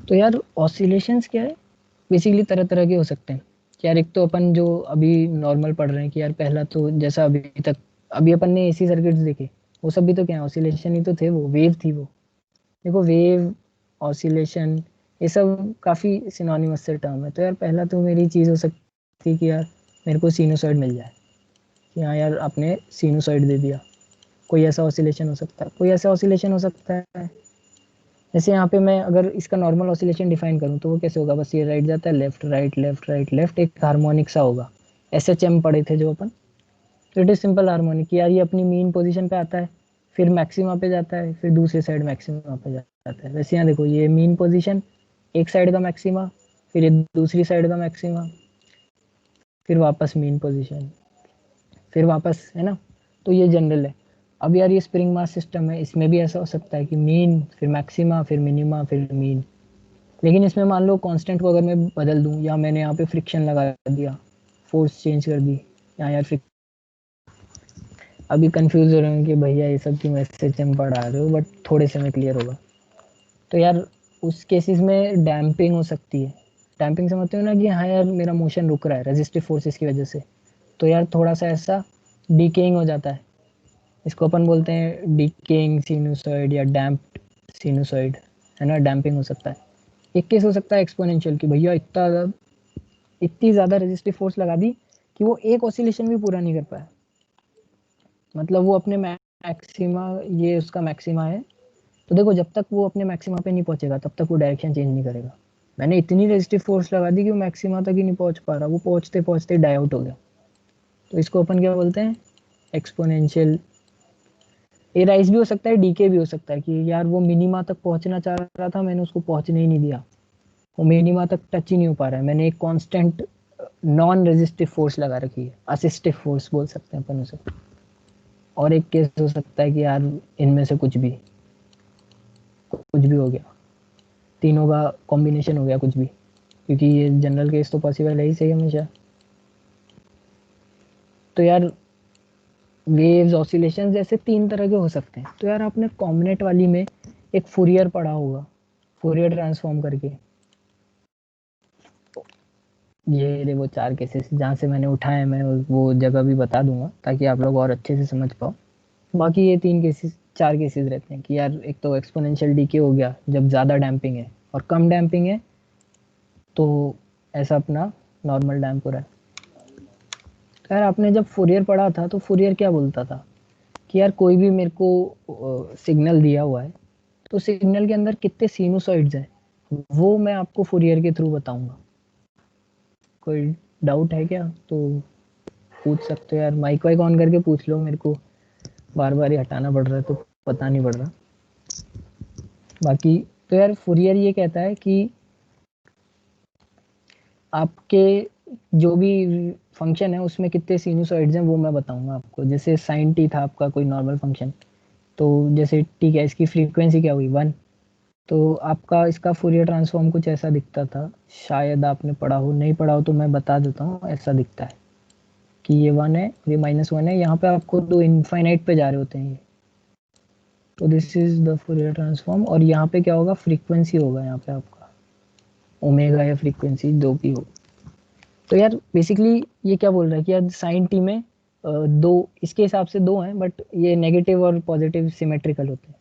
तो यार ऑसिलेशंस क्या है, बेसिकली तरह तरह के हो सकते हैं। यार एक तो अपन जो अभी नॉर्मल पढ़ रहे हैं कि यार पहला तो जैसा अभी तक अभी अपन ने एसी सर्किट्स देखे, वो सब भी तो क्या है, ऑसिलेशन ही तो थे, वो वेव थी वो। देखो वेव, ऑसिलेशन, ये सब काफ़ी सिनोनिमस से टर्म है। तो यार पहला तो मेरी चीज़ हो सकती है कि यार मेरे को सिनुसॉइड मिल जाए, कि हाँ यार आपने सिनुसॉइड दे दिया। कोई ऐसा ऑसिलेशन हो सकता है, कोई ऐसा ऑसिलेशन हो सकता है जैसे यहाँ पे मैं अगर इसका नॉर्मल ऑसिलेशन डिफाइन करूँ तो वो कैसे होगा, बस ये राइट जाता है, left right left right left, एक हार्मोनिक सा होगा। SHM पढ़े थे जो अपन, तो इट इज सिंपल हार्मोनिक। यार ये अपनी मीन पोजीशन पे आता है, फिर मैक्सिमा पे जाता है, फिर दूसरी साइड मैक्सिमा पे जाता है। वैसे यहाँ देखो ये मीन पोजीशन, एक साइड का मैक्सिमा, फिर ये दूसरी साइड का मैक्सिमा, फिर वापस मीन पोजीशन, फिर वापस, है ना। तो ये जनरल है। अब यार ये स्प्रिंग मास सिस्टम है, इसमें भी ऐसा हो सकता है कि मीन फिर मैक्सिमा फिर मिनिमा फिर मीन। लेकिन इसमें मान लो कांस्टेंट को अगर मैं बदल दूं, या मैंने यहाँ पे फ्रिक्शन लगा दिया, फोर्स चेंज कर दी, या यार अभी कंफ्यूज हो रहे हैं कि भैया ये सब क्यों SHM पढ़ा रहे हो, बट थोड़े से में क्लियर होगा। तो यार उस केसेस में डैम्पिंग हो सकती है। डैम्पिंग समझते हो ना, कि हाँ यार मेरा मोशन रुक रहा है रेजिस्टिव फोर्सेस की वजह से, तो यार थोड़ा सा ऐसा डीकेइंग हो जाता है। इसको अपन बोलते हैं डीकेइंग सिनुसॉइड या डैम्प्ड सिनुसॉइड, है ना। डैम्पिंग हो सकता है। एक केस हो सकता है एक्सपोनेंशियल, कि भैया इतनी ज़्यादा रेजिस्टिव फोर्स लगा दी कि वो एक ऑसिलेशन भी पूरा नहीं कर पाया, मतलब वो अपने मैक्सिमा, ये उसका मैक्सिमा है, तो देखो जब तक वो अपने मैक्सिमा पे नहीं पहुंचेगा तब तक वो डायरेक्शन चेंज नहीं करेगा। मैंने इतनी रेजिस्टिव फोर्स लगा दी कि वो मैक्सिमा तक ही नहीं पहुंच पा रहा, वो पहुंचते पहुंचते डाई आउट हो गया। तो इसको अपन क्या बोलते हैं, एक्सपोनेंशियल। ये राइज भी हो सकता है, डीके भी हो सकता है, कि यार वो मिनिमा तक पहुंचना चाह रहा था, मैंने उसको पहुंचने ही नहीं दिया, वो मिनिमा तक टच ही नहीं हो पा रहा है, मैंने एक कांस्टेंट नॉन रेजिस्टिव फोर्स लगा रखी है, असिस्टिव फोर्स बोल सकते हैं अपन उसे। और एक केस हो सकता है कि यार इनमें से कुछ भी हो गया, तीनों का कॉम्बिनेशन हो गया कुछ भी, क्योंकि ये जनरल केस तो पॉसिबल है ही सही हमेशा। तो यार वेव्स ऑसिलेशन जैसे तीन तरह के हो सकते हैं। तो यार आपने कॉम्बिनेट वाली में एक फूरियर पढ़ा होगा, फूरियर ट्रांसफॉर्म करके। ये वो 4 केसेस जहाँ से मैंने उठाए, मैं वो जगह भी बता दूंगा ताकि आप लोग और अच्छे से समझ पाओ। बाकी ये 3 केसेस 4 केसेस रहते हैं कि यार एक तो एक्सपोनेंशियल डीके हो गया जब ज़्यादा डैम्पिंग है, और कम डैम्पिंग है तो ऐसा अपना नॉर्मल डैम्प हो रहा है। यार आपने जब फूरियर पढ़ा था तो फूरियर क्या बोलता था कि यार कोई भी मेरे को सिग्नल दिया हुआ है तो सिग्नल के अंदर कितने सिनुसॉइड्स हैं वो मैं आपको फूरियर के थ्रू बताऊंगा। कोई डाउट है क्या तो पूछ सकते हो यार, माइक वाइक ऑन करके पूछ लो, मेरे को बार बार ही हटाना पड़ रहा है तो पता नहीं पड़ रहा। बाकी तो यार फूरियर ये कहता है कि आपके जो भी फंक्शन है उसमें कितने सिनुसॉइड्स हैं वो मैं बताऊंगा आपको। जैसे साइन टी था आपका कोई नॉर्मल फंक्शन, तो जैसे टी क्या इसकी फ्रीक्वेंसी क्या हुई 1, तो आपका इसका फूरियर ट्रांसफॉर्म कुछ ऐसा दिखता था, शायद आपने पढ़ा हो, नहीं पढ़ा हो तो मैं बता देता हूँ। ऐसा दिखता है कि ये 1 है, ये -1 है, यहाँ पे आपको दो इनफाइनाइट पे जा रहे होते हैं ये, तो this is the Fourier transform. और यहाँ पे क्या होगा, फ्रीक्वेंसी होगा यहाँ पे आपका ओमेगा या फ्रीक्वेंसी जो भी हो। तो यार बेसिकली ये क्या बोल रहा है कि यार साइन टी में दो, इसके हिसाब से दो हैं बट ये नेगेटिव और पॉजिटिव सिमेट्रिकल होते हैं।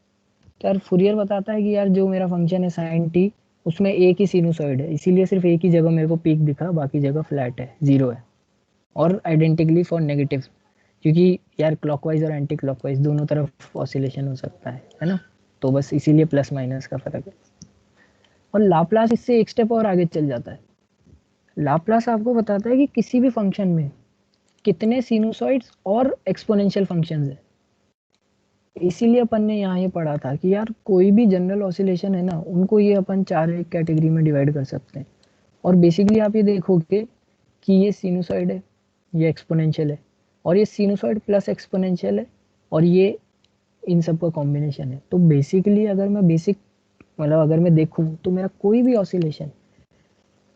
तो यार फूरियर बताता है कि यार जो मेरा फंक्शन है साइन टी उसमें एक ही सिनुसॉइड है, इसीलिए सिर्फ एक ही जगह मेरे को पीक दिखा, बाकी जगह फ्लैट है, जीरो है। और आइडेंटिकली फॉर नेगेटिव, क्योंकि यार क्लॉकवाइज और एंटी क्लॉकवाइज दोनों तरफ ऑसिलेशन हो सकता है ना, तो बस इसीलिए प्लस माइनस का फर्क है। और लाप्लास इससे एक स्टेप और आगे चल जाता है। लाप्लास आपको बताता है कि किसी भी फंक्शन में कितने सिनुसॉइड्स और एक्सपोनेंशियल फंक्शंस है। इसीलिए अपन ने यहाँ ये पढ़ा था कि यार कोई भी जनरल ऑसिलेशन है ना, उनको ये अपन चार एक कैटेगरी में डिवाइड कर सकते हैं। और बेसिकली आप ये देखोगे कि ये सिनुसॉइड है, ये एक्सपोनेंशियल है, और ये सिनुसॉइड प्लस एक्सपोनेंशियल है, और ये इन सब का कॉम्बिनेशन है। तो बेसिकली अगर मैं मतलब अगर मैं देखूं तो मेरा कोई भी ऑसिलेशन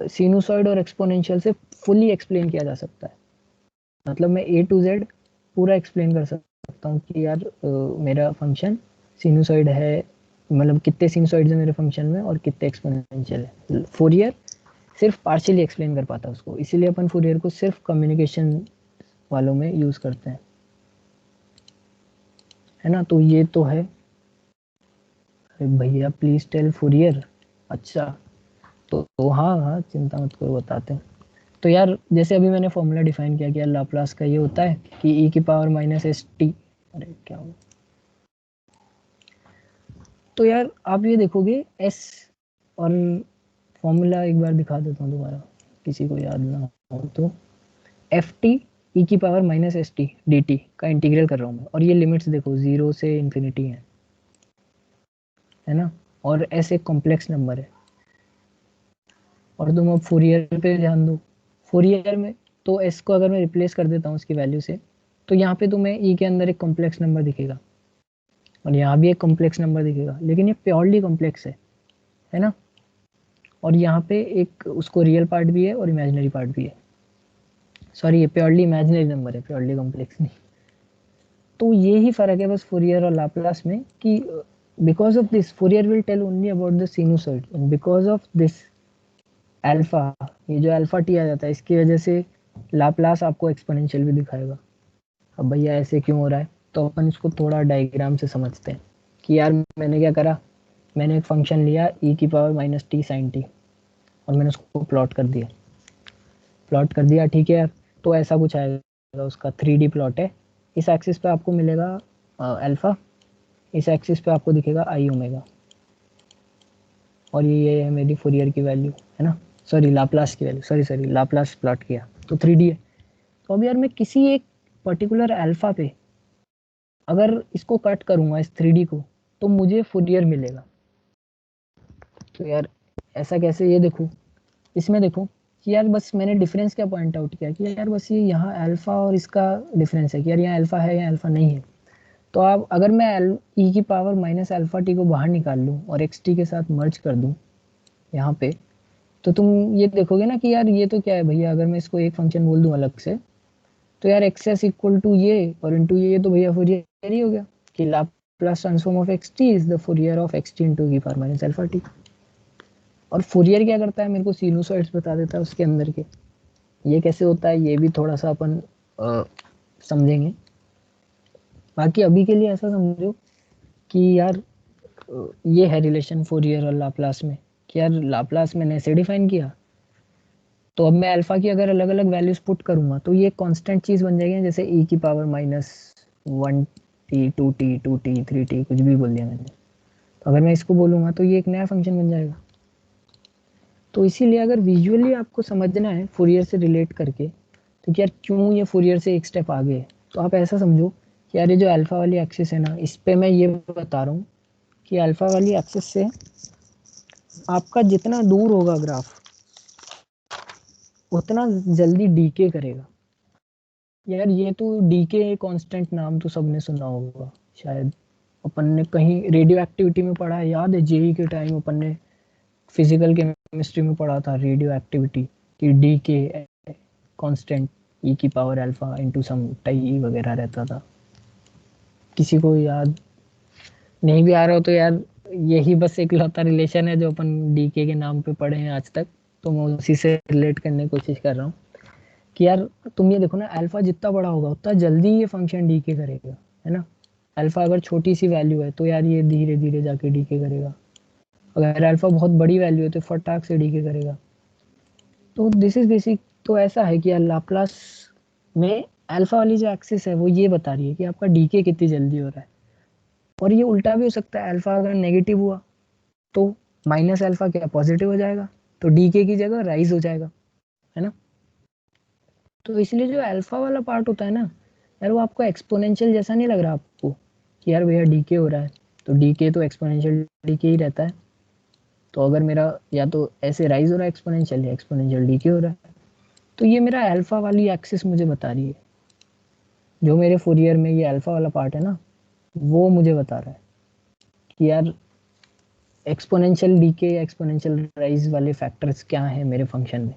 सिनुसॉइड और एक्सपोनेंशियल से फुली एक्सप्लेन किया जा सकता है। मतलब मैं ए टू जेड पूरा एक्सप्लेन कर सकता हूँ कि यार मेरा फंक्शन सिनुसॉइड है, मतलब कितने सिनुसॉइड्स है मेरे फंक्शन में और कितने एक्सपोनेंशियल है। फोरियर सिर्फ पार्शियली एक्सप्लेन कर पाता है उसको, इसीलिए अपन फोरियर को सिर्फ कम्युनिकेशन वालों में यूज करते हैं, है ना। तो ये तो है। अरे भैया प्लीज टेल फोरियर। अच्छा, तो हाँ हाँ चिंता मत करो, बताते हैं। तो यार जैसे अभी मैंने फॉर्मूला डिफाइन किया कि यार लाप्लास का ये होता है कि e की पावर माइनस एस टी, अरे क्या हो, तो यार आप ये देखोगे एस, और फॉर्मूला एक बार दिखा देता हूँ दोबारा किसी को याद ना हो तो, एफ टी ई की power minus S T D T का इंटीग्रल कर रहा हूँ मैं, और ये लिमिट्स देखो 0 से इन्फिनिटी है ना। और एस एक कॉम्प्लेक्स नंबर है। और तुम अब फोरियर पे ध्यान दो, फोरियर में तो एस को अगर मैं रिप्लेस कर देता हूँ उसकी वैल्यू से, तो यहाँ पे तुम्हें ई के अंदर एक कॉम्प्लेक्स नंबर दिखेगा, और यहाँ भी एक कॉम्प्लेक्स नंबर दिखेगा, लेकिन ये प्योरली कॉम्प्लेक्स है ना। और यहाँ पे एक उसको रियल पार्ट भी है और इमेजिनरी पार्ट भी है। सॉरी, ये प्योरली इमेजिनरी नंबर है, प्योरली कॉम्प्लेक्स नहीं। तो ये ही फर्क है बस फोरियर और लाप्लास में कि because of this Fourier will tell only about the sinusoid, and because of this alpha, ये जो अल्फा टी आ जाता है इसकी वजह से लाप्लास आपको एक्सपोनेंशियल भी दिखाएगा। अब भैया ऐसे क्यों हो रहा है, तो अपन इसको थोड़ा डायग्राम से समझते हैं कि यार मैंने क्या करा, मैंने एक फंक्शन लिया e की power minus T sine T, और मैंने उसको प्लॉट कर दिया ठीक है यार। तो ऐसा कुछ आएगा, उसका 3D प्लॉट है। इस एक्सिस पे आपको मिलेगा अल्फा, इस एक्सिस पे आपको दिखेगा आई ओमेगा, और ये है मेरी फोरियर की वैल्यू, है ना, सॉरी लाप्लास की वैल्यू, सॉरी लाप्लास प्लॉट किया तो 3D है। तो अब यार मैं किसी एक पर्टिकुलर अल्फा पे अगर इसको कट करूंगा इस 3D को, तो मुझे फोरियर मिलेगा। तो यार ऐसा कैसे, ये देखो इसमें देखो कि यार बस मैंने डिफरेंस क्या पॉइंट आउट किया कि यार बस ये यहाँ अल्फा और इसका डिफरेंस है कि यार यहाँ अल्फा है या अल्फा नहीं है। तो आप अगर मैं ई की पावर माइनस अल्फा टी को बाहर निकाल लूँ और एक्स टी के साथ मर्ज कर दूँ यहाँ पे, तो तुम ये देखोगे ना कि यार ये तो क्या है भैया, अगर मैं इसको एक फंक्शन बोल दूँ अलग से, तो यार एक्स एस इक्वल टू ये और इंटू ये तो भैया फोरियर ही हो गया कि Laplace transform of x T is the Fourier of x T into की पावर माइनस अल्फा टी। और फोरियर क्या करता है, मेरे को सिनुसॉइड्स बता देता है उसके अंदर के, ये कैसे होता है ये भी थोड़ा सा अपन समझेंगे। बाकी अभी के लिए ऐसा समझो कि यार ये है रिलेशन फोरियर और लाप्लास में कि यार लाप्लास मैंने ऐसे डिफाइन किया, तो अब मैं अल्फा की अगर अलग अलग वैल्यूज पुट करूंगा तो ये कांस्टेंट चीज बन जाएगी, जैसे e की power -1t 2t 2t 3t कुछ भी बोल दिया मैंने, तो अगर मैं इसको बोलूंगा तो ये एक नया फंक्शन बन जाएगा। तो इसीलिए अगर विजुअली आपको समझना है फुरियर से रिलेट करके तो कि यार क्यों ये फुरियर से एक स्टेप आगे है, तो आप ऐसा समझो कि यार ये जो अल्फा वाली एक्सिस है ना, इस पे मैं ये बता रहा हूँ कि अल्फा वाली एक्सिस से आपका जितना दूर होगा ग्राफ उतना जल्दी डीके करेगा। यार ये तो डीके कांस्टेंट नाम तो सबने सुना होगा शायद, अपन ने कहीं रेडियो एक्टिविटी में पढ़ा है, याद है जेई के टाइम अपन ने फिजिकल केमिस्ट्री में पढ़ा था रेडियो एक्टिविटी कि डीके कांस्टेंट ई की power alpha into some tie वगैरह रहता था। किसी को याद नहीं भी आ रहा हो तो यार यही बस एक लौता रिलेशन है जो अपन डीके के नाम पे पढ़े हैं आज तक, तो मैं उसी से रिलेट करने की कोशिश कर रहा हूँ कि यार तुम ये देखो ना, अल्फा जितना बड़ा होगा उतना जल्दी ये फंक्शन डीके करेगा, है ना। अल्फा अगर छोटी सी वैल्यू है तो यार ये धीरे धीरे जाके डीके करेगा, अगर अल्फा बहुत बड़ी वैल्यू है तो फटाक से डीके करेगा। तो दिस इज बेसिक। तो ऐसा है कि यार लाप्लास में अल्फा वाली जो एक्सिस है वो ये बता रही है कि आपका डीके कितनी जल्दी हो रहा है, और ये उल्टा भी हो सकता है, अल्फा अगर नेगेटिव हुआ तो माइनस अल्फा क्या पॉजिटिव हो जाएगा, तो डीके की जगह राइज हो जाएगा, है ना। तो इसलिए जो अल्फा वाला पार्ट होता है ना यार, वो आपको एक्सपोनेंशियल जैसा नहीं लग रहा आपको कि यार भैया डीके हो रहा है, तो डीके तो एक्सपोनेंशियल डीके ही रहता है। तो अगर मेरा या तो ऐसे राइज हो रहा है एक्सपोनेंशियल या एक्सपोनेंशियल डीके हो रहा है, तो ये मेरा अल्फा वाली एक्सिस मुझे बता रही है, जो मेरे फोरियर में ये अल्फा वाला पार्ट है ना, वो मुझे बता रहा है कि यार एक्सपोनेंशियल डीके या एक्सपोनेंशियल राइज वाले फैक्टर्स क्या हैं मेरे फंक्शन में।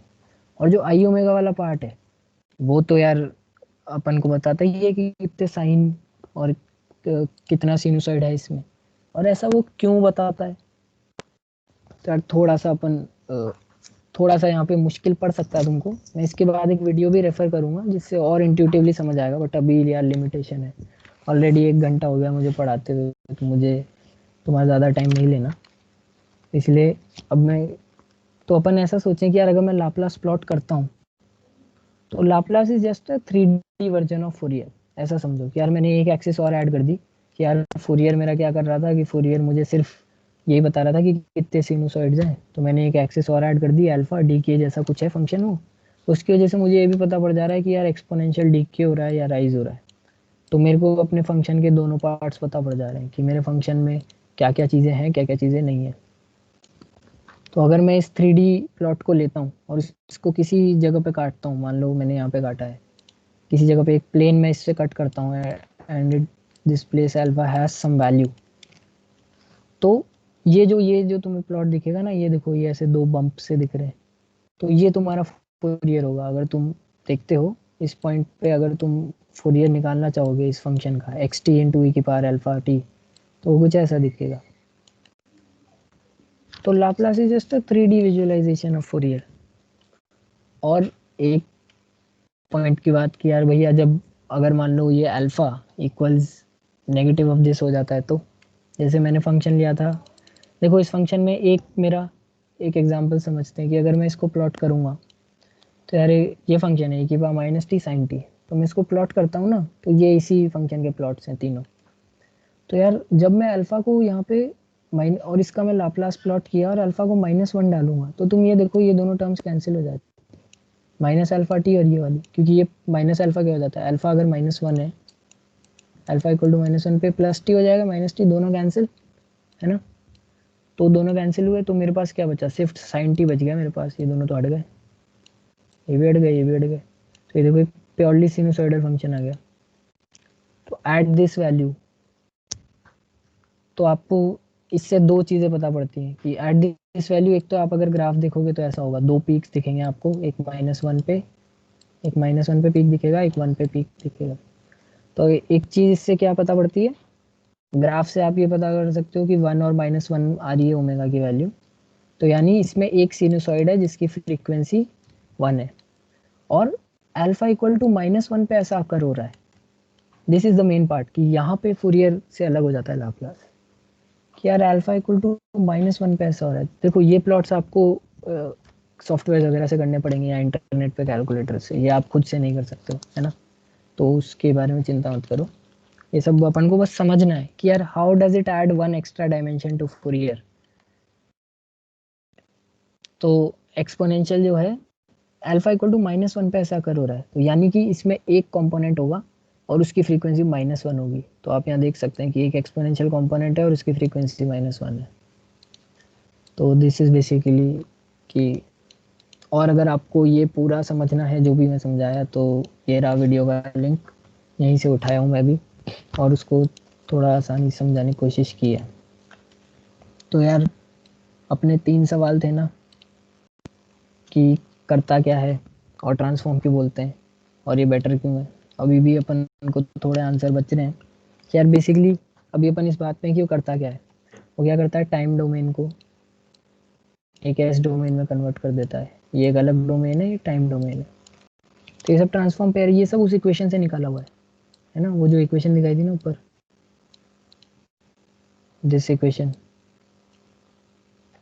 और जो आई ओमेगा वाला पार्ट है वो तो यार अपन को बताता ही है कि कितने साइन और कितना सिनुसाइड है इसमें, और ऐसा वो क्यों बताता है। तो यार थोड़ा सा अपन थोड़ा सा यहाँ पे मुश्किल पड़ सकता है तुमको, मैं इसके बाद एक वीडियो भी रेफर करूँगा जिससे और इंट्यूटिवली समझ आएगा, बट अभी यार लिमिटेशन है, ऑलरेडी 1 घंटा हो गया मुझे पढ़ाते हुए, तो मुझे तुम्हारा ज़्यादा टाइम नहीं लेना, इसलिए अब मैं तो अपन ऐसा सोचें कि यार अगर मैं लाप्लास प्लॉट करता हूँ तो Laplace is just a 3D version of Fourier. ऐसा समझो कि यार मैंने एक एक्सिस और ऐड कर दी कि यार फोरियर मेरा क्या कर रहा था कि फोरियर मुझे सिर्फ यही बता रहा था कि कितने सिनुसॉइड्स हैं, तो मैंने एक एक्सिस और ऐड कर दी अल्फा डी के जैसा कुछ है फंक्शन वो, उसकी वजह से मुझे ये भी पता पड़ जा रहा है कि यार एक्सपोनेंशियल डी के हो रहा है या राइज हो रहा है। तो मेरे को अपने फंक्शन के दोनों पार्ट्स पता पड़ जा रहे हैं कि मेरे फंक्शन में क्या क्या चीज़ें हैं क्या क्या चीज़ें नहीं है। तो अगर मैं इस 3D प्लॉट को लेता हूँ और इसको किसी जगह पे काटता हूँ, मान लो मैंने यहाँ पे काटा है किसी जगह पे एक प्लेन में इससे कट करता हूँ and it this place alpha has some value, तो ये जो तुम्हें प्लॉट दिखेगा ना, ये देखो ये ऐसे 2 बम्प से दिख रहे हैं, तो ये तुम्हारा फोरियर होगा। अगर तुम देखते हो इस पॉइंट पे, अगर तुम फोरियर निकालना चाहोगे इस फंक्शन का एक्स टी इंटू ई की पावर अल्फा टी, तो वो कुछ ऐसा दिखेगा। तो Laplace is just a 3D visualisation of Fourier. और एक पॉइंट की बात की यार भैया, जब अगर मान लो ये alpha equals negative of this हो जाता है, तो जैसे मैंने फंक्शन लिया था, देखो इस फंक्शन में एक मेरा एक एग्जांपल समझते हैं कि अगर मैं इसको प्लॉट करूँगा तो यार ये फंक्शन है कि माइनस टी साइन टी, तो मैं इसको प्लॉट करता हूँ ना, तो ये इसी फंक्शन के प्लॉट्स हैं तीनों। तो यार जब मैं अल्फा को यहाँ पे माइन और इसका मैं लाप्लास प्लॉट किया और अल्फा को -1 डालूंगा, तो तुम ये देखो ये दोनों टर्म्स कैंसिल हो जाती है, माइनस अल्फा टी और ये वाली, क्योंकि ये माइनस अल्फा क्या हो जाता है, अल्फा अगर -1 है, अल्फा इक्वल टू -1 पे प्लस टी हो जाएगा, माइनस टी दोनों कैंसिल, है ना। तो दोनों कैंसिल हुए तो मेरे पास क्या बचा, सिर्फ साइन टी बच गया मेरे पास, ये दोनों तो हट गए, ये भी हट गए ये भी हट गए, तो ये देखो प्योरली सिनुसॉइडल फंक्शन आ गया। तो एट दिस वैल्यू तो आपको इससे 2 चीज़ें पता पड़ती हैं कि एट दिस वैल्यू, एक तो आप अगर ग्राफ देखोगे तो ऐसा होगा 2 पीक्स दिखेंगे आपको, एक -1 पे, एक -1 पे पीक दिखेगा, एक 1 पे पीक दिखेगा। तो एक चीज़ इससे क्या पता पड़ती है, ग्राफ से आप ये पता कर सकते हो कि 1 और -1 आ रही है ओमेगा की वैल्यू, तो यानी इसमें एक सिनुसॉइड है जिसकी फ्रीक्वेंसी 1 है, और अल्फा इक्वल टू -1 पे ऐसा अकर हो रहा है। This is the main part कि यहाँ पे फूरियर से अलग हो जाता है लाप्लास कि यार अल्फा इक्वल टू -1 पे ऐसा हो रहा है। देखो ये प्लॉट्स आपको सॉफ्टवेयर वगैरह से करने पड़ेंगे या इंटरनेट पे कैलकुलेटर से, ये आप खुद से नहीं कर सकते हो, है ना। तो उसके बारे में चिंता मत करो, ये सब अपन को बस समझना है कि यार how does it add one extra dimension to Fourier. तो एक्सपोनेंशियल जो है अल्फा इक्वल टू -1 पे ऐसा कर हो रहा है, तो यानी कि इसमें एक कंपोनेंट होगा और उसकी फ्रीक्वेंसी -1 होगी। तो आप यहाँ देख सकते हैं कि एक एक्सपोनेंशियल कंपोनेंट है और उसकी फ्रीक्वेंसी -1 है। तो दिस इज बेसिकली कि, और अगर आपको ये पूरा समझना है जो भी मैं समझाया, तो ये रहा वीडियो का लिंक, यहीं से उठाया हूँ मैं भी और उसको थोड़ा आसानी से समझाने की कोशिश की है। तो यार अपने 3 सवाल थे ना कि करता क्या है और ट्रांसफॉर्म क्यों बोलते हैं और ये बेटर क्यों है। अभी भी अपन को थोड़े आंसर बच रहे हैं कि यार बेसिकली अभी अपन इस बात में क्यों करता क्या है, वो क्या करता है टाइम डोमेन को एक एस डोमेन में कन्वर्ट कर देता है। ये एक अलग डोमेन है, ये टाइम डोमेन है। तो ये सब ट्रांसफॉर्म पेयर ये सब उस इक्वेशन से निकाला हुआ है ना, वो जो इक्वेशन दिखाई थी ना ऊपर, दिस इक्वेशन,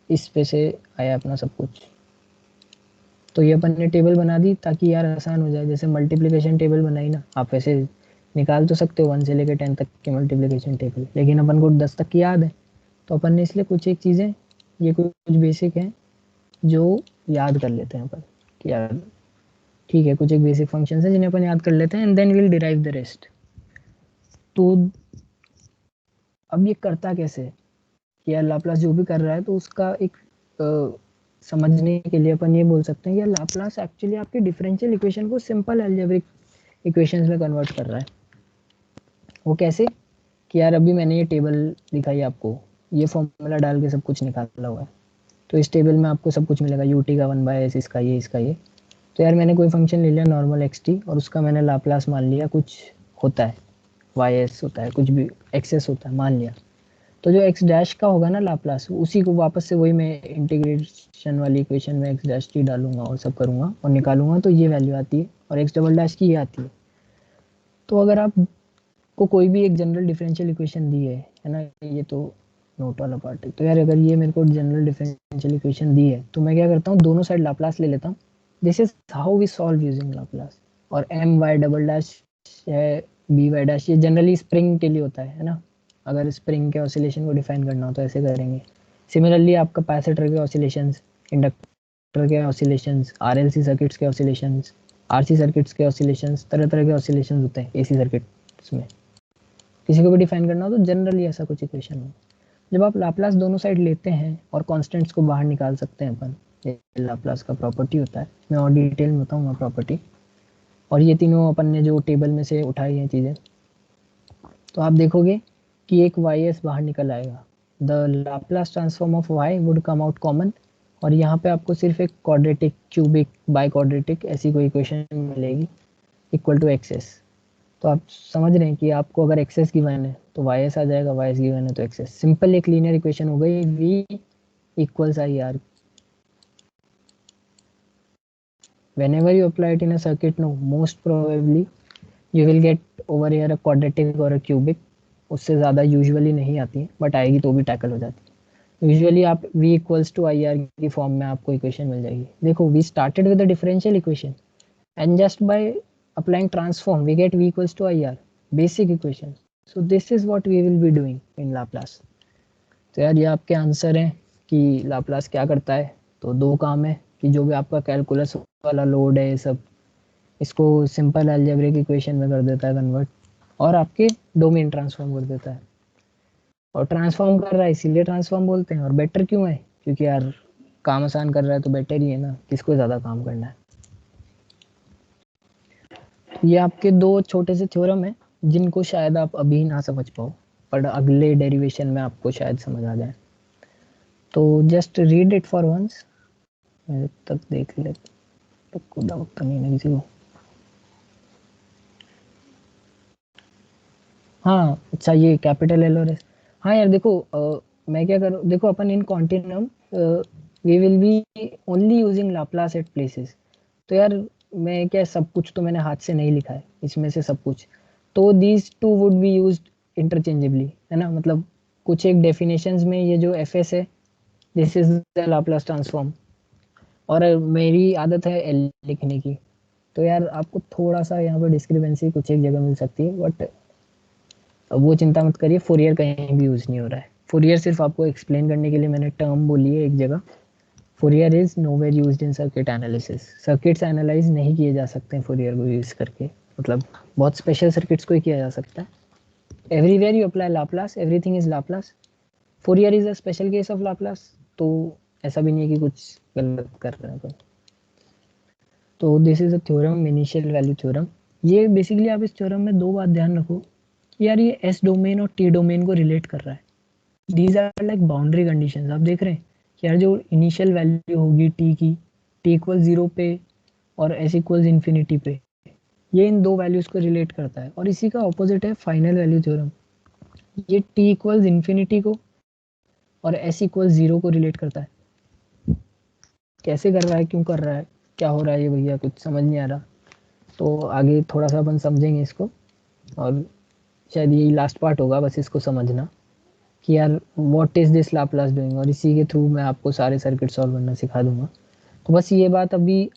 इस पे से आया अपना सब कुछ। तो ये अपन ने टेबल बना दी ताकि यार आसान हो जाए, जैसे मल्टीप्लिकेशन टेबल बनाई ना, आप वैसे निकाल तो सकते हो 1 से लेकर 10 तक की मल्टीप्लिकेशन टेबल, लेकिन अपन को 10 तक की याद है। तो अपन ने इसलिए कुछ एक चीज़ें, ये कुछ बेसिक हैं जो याद कर लेते हैं अपन कि यार ठीक है, कुछ एक बेसिक फंक्शन है जिन्हें अपन याद कर लेते हैं and then will derive the rest. तो अब ये करता कैसे कि यार लाप्लास जो भी कर रहा है तो उसका एक समझने के लिए अपन ये बोल सकते हैं कि लाप्लास एक्चुअली आपके डिफरेंशियल इक्वेशन को सिंपल अलजेब्रिक इक्वेशंस में कन्वर्ट कर रहा है। वो कैसे कि यार अभी मैंने ये टेबल दिखाई आपको, ये फॉर्मूला डाल के सब कुछ निकाला हुआ है। तो इस टेबल में आपको सब कुछ मिलेगा, यू टी का 1/s, इसका ये, इसका ये। तो यार मैंने कोई फंक्शन ले लिया नॉर्मल एक्स टी और उसका मैंने लाप्लास मान लिया, कुछ होता है वाई एस होता है, कुछ भी एक्सेस होता है मान लिया। तो जो एक्स डैश का होगा ना लाप्लास, उसी को वापस से वही मैं इंटीग्रेशन वाली इक्वेशन में एक्स डैश टी डालूंगा और सब करूंगा और निकालूंगा, तो ये वैल्यू आती है और एक्स डबल डैश की ये आती है। तो अगर आपको कोई भी एक जनरल डिफरेंशियल इक्वेशन दी है ना, ये तो नोट वाला पार्ट है। तो यार अगर ये मेरे को जनरल डिफरेंशियल इक्वेशन दी है तो मैं क्या करता हूँ, दोनों साइड लाप्लास ले लेता हूँ। This is how we solve using Laplace. और एम वाई डबल डैश है, बी वाई डैश, ये जनरली स्प्रिंग के लिए होता है ना। अगर स्प्रिंग के ऑसिलेशन को डिफाइन करना हो तो ऐसे करेंगे। सिमिलरली आप कैपेसिटर के ऑसिलेशंस, इंडक्टर के ऑसिलेशंस, आरएलसी सर्किट्स के ऑसिलेशंस, आरसी सर्किट्स के ऑसिलेशंस, तरह तरह के ऑसिलेशंस होते हैं एसी सर्किट्स में। किसी को भी डिफाइन करना हो तो जनरली ऐसा कुछ इक्वेशन हो। जब आप लाप्लास दोनों साइड लेते हैं और कॉन्स्टेंट्स को बाहर निकाल सकते हैं अपन, ये लाप्लास का प्रॉपर्टी होता है, मैं और डिटेल में बताऊंगा प्रॉपर्टी। और ये तीनों अपन ने जो टेबल में से उठाई हैं चीज़ें, तो आप देखोगे कि एक वाई एस बाहर निकल आएगा, the Laplace transform of why would come out common. और यहाँ पे आपको सिर्फ एक क्वाड्रेटिक, क्यूबिक, बाई क्वाड्रेटिक ऐसी कोई इक्वेशन मिलेगी इक्वल टू एक्सेस। तो आप समझ रहे हैं कि आपको अगर एक्सेस गिवन है तो वाई एस आ जाएगा, वाई एस गिवन है तो एक्सेस। सिंपल एक लीनियर इक्वेशन हो गई, V equals I R. whenever you apply it in a circuit, no, most probably you will get over here a quadratic or a cubic। उससे ज़्यादा usually नहीं आती है, बट आएगी तो भी टैकल हो जाती है। यूजुअली आप v equals to I R की फॉर्म में आपको इक्वेशन मिल जाएगी। देखो we started with the differential equation and just by applying transform we get v equals to I R, basic equation. So this is what we will be doing in Laplace. तो यार ये आपके answer हैं कि Laplace क्या करता है। तो दो काम है कि जो भी आपका कैलकुलस वाला लोड है, ये सब इसको सिंपल अलजेब्रिक इक्वेशन में कर देता है कन्वर्ट, और आपके डोमेन ट्रांसफॉर्म कर देता है। और ट्रांसफॉर्म कर रहा है इसीलिए ट्रांसफॉर्म बोलते हैं। और बेटर क्यों है, क्योंकि यार काम आसान कर रहा है तो बेटर ही है ना, किसको ज़्यादा काम करना है। ये आपके दो छोटे से थ्योरम है जिनको शायद आप अभी ना समझ पाओ, पर अगले डेरिवेशन में आपको शायद समझ आ जाए। तो just read it for once, जब तक देख ले तो खुदा वक्त नहीं है किसी को। हाँ अच्छा, ये कैपिटल एल और एस। हाँ यार देखो मैं क्या करूँ, देखो अपन in continuum we will be only using Laplace at places. तो यार मैं क्या सब कुछ तो मैंने हाथ से नहीं लिखा है, इसमें से सब कुछ, तो these two would be used interchangeably, है ना। मतलब कुछ एक डेफिनेशंस में ये जो एफ एस है, this is the Laplace transform, और मेरी आदत है एल लिखने की, तो यार आपको थोड़ा सा यहाँ पर डिस्क्रिपेंसी कुछ एक जगह मिल सकती है, बट वो चिंता मत करिए, फोरियर कहीं भी यूज नहीं हो रहा है। फोरियर सिर्फ आपको एक्सप्लेन करने के लिए मैंने टर्म बोली है एक जगह। Fourier is nowhere used in circuit analysis, circuits analyse नहीं किए जा सकते हैं फोरियर को यूज करके, मतलब बहुत स्पेशल सर्किट्स को ही किया जा सकता है। Everywhere you apply Laplace, everything is Laplace, Fourier is a special case of Laplace, तो ऐसा भी नहीं है कि कुछ गलत कर रहे हैं अपन। तो this is a theorem, initial value theorem. ये बेसिकली आप इस थ्योरम में दो बात ध्यान रखो कि यार ये एस डोमेन और टी डोमेन को रिलेट कर रहा है। These are like boundary conditions. आप देख रहे हैं कि यार जो इनिशियल वैल्यू होगी टी की, टी इक्वल 0 पे और एस इक्वल इन्फिनिटी पे, ये इन दो वैल्यूज को रिलेट करता है। और इसी का ऑपोजिट है फाइनल वैल्यू थ्योरम, ये टी इक्वल इन्फिनिटी को और एस इक्वल 0 को रिलेट करता है। कैसे कर रहा है, क्यों कर रहा है, क्या हो रहा है ये भैया कुछ समझ नहीं आ रहा, तो आगे थोड़ा सा अपन समझेंगे इसको, और शायद यही लास्ट पार्ट होगा बस इसको समझना कि यार what is this Laplace doing, और इसी के थ्रू मैं आपको सारे सर्किट सॉल्व करना सिखा दूंगा। तो बस ये बात अभी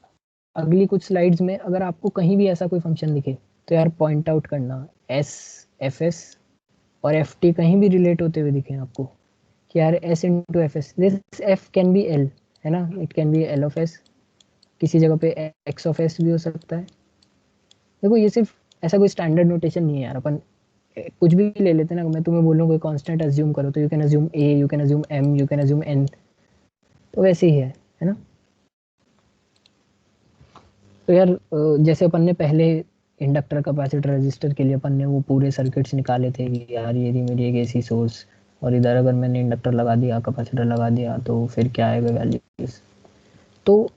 अगली कुछ स्लाइड्स में अगर आपको कहीं भी ऐसा कोई फंक्शन दिखे तो यार पॉइंट आउट करना, एस, एफ एस और एफ टी कहीं भी रिलेट होते हुए दिखे आपको कि यार S into F S, this F can be L, है ना, it can be L of S, किसी जगह पे एक्स ऑफ एस भी हो सकता है। देखो ये सिर्फ ऐसा कोई स्टैंडर्ड नोटेशन नहीं है यार, अपन कुछ भी ले लेते हैं ना। मैं तुम्हें बोलूँ कोई कांस्टेंट अज्यूम करो तो you can assume A, you can assume M, you can assume N, तो वैसे ही है ना। तो यार जैसे अपन ने पहले इंडक्टर, कैपेसिटर, रेजिस्टर के लिए अपन ने वो पूरे सर्किट्स निकाले थे कि यार ये मेरी एक एसी सोर्स, और इधर अगर मैंने इंडक्टर लगा दिया, कैपेसिटर लगा दिया, तो फिर क्या आएगा वैल्यूज। तो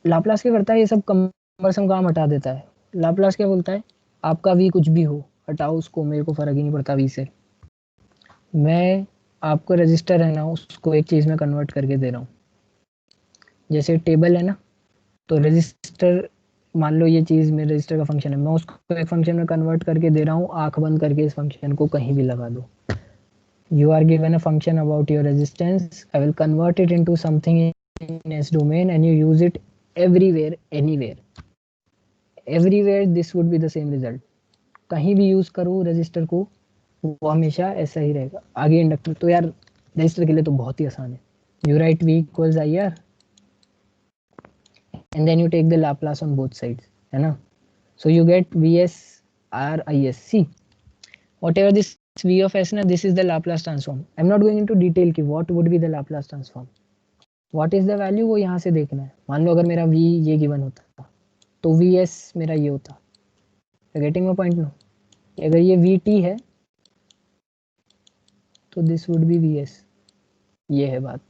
लाप्लास क्या करता है, ये सब कमरसम काम हटा देता है। लाप्लास क्या बोलता है, आपका वी कुछ भी हो, हटाओ उसको, मेरे को फर्क ही नहीं पड़ता वी से, मैं आपको रजिस्टर है ना उसको एक चीज में कन्वर्ट करके दे रहा हूँ। जैसे टेबल है ना, तो रजिस्टर, मान लो ये चीज मेरे रजिस्टर का फंक्शन है, मैं उसको एक फंक्शन में कन्वर्ट करके दे रहा हूँ, आंख बंद करके इस फंक्शन को कहीं भी लगा दो। You are given a function about your resistance, I will convert it into something in S domain and you use it everywhere anywhere, everywhere this would be the same result. कहीं भी use करो register को, वो हमेशा ऐसा ही रहेगा। आगे inductor, तो यार रजिस्टर के लिए तो बहुत ही आसान है, you write v equals I R and then you take the Laplace on both sides, है ना। So you get vs r is, see whatever this v of s ना, this is the Laplace transform. I'm not going into detail कि what would be the Laplace transform, what is the value, वो यहाँ से देखना है। मान लो अगर मेरा v ये गिवन होता तो vs मेरा ये होता, गेटिंग माय पॉइंट नो। अगर ये vt है तो दिस वुड बी vs, ये है बात।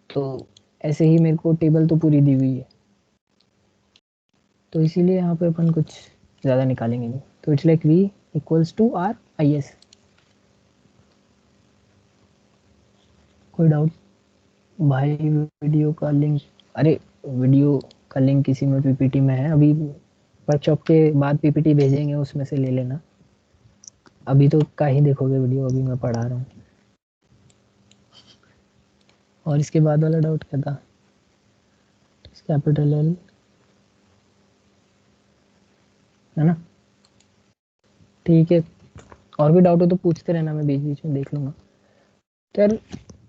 तो ऐसे ही मेरे को टेबल तो पूरी दी हुई है, तो इसीलिए यहाँ पे अपन कुछ ज़्यादा निकालेंगे नहीं। तो it's like v equals to r is। कोई डाउट भाई? वीडियो का लिंक, अरे वीडियो का लिंक किसी में पीपीटी में है, अभी वर्कशॉप के बाद पीपीटी भेजेंगे उसमें से ले लेना। अभी तो का ही देखोगे वीडियो, अभी मैं पढ़ा रहा हूँ। और इसके बाद वाला डाउट क्या था? कैपिटल एल, है ना, ठीक है। और भी डाउट हो तो पूछते रहना, मैं बीच बीच में देख लूंगा। तो यार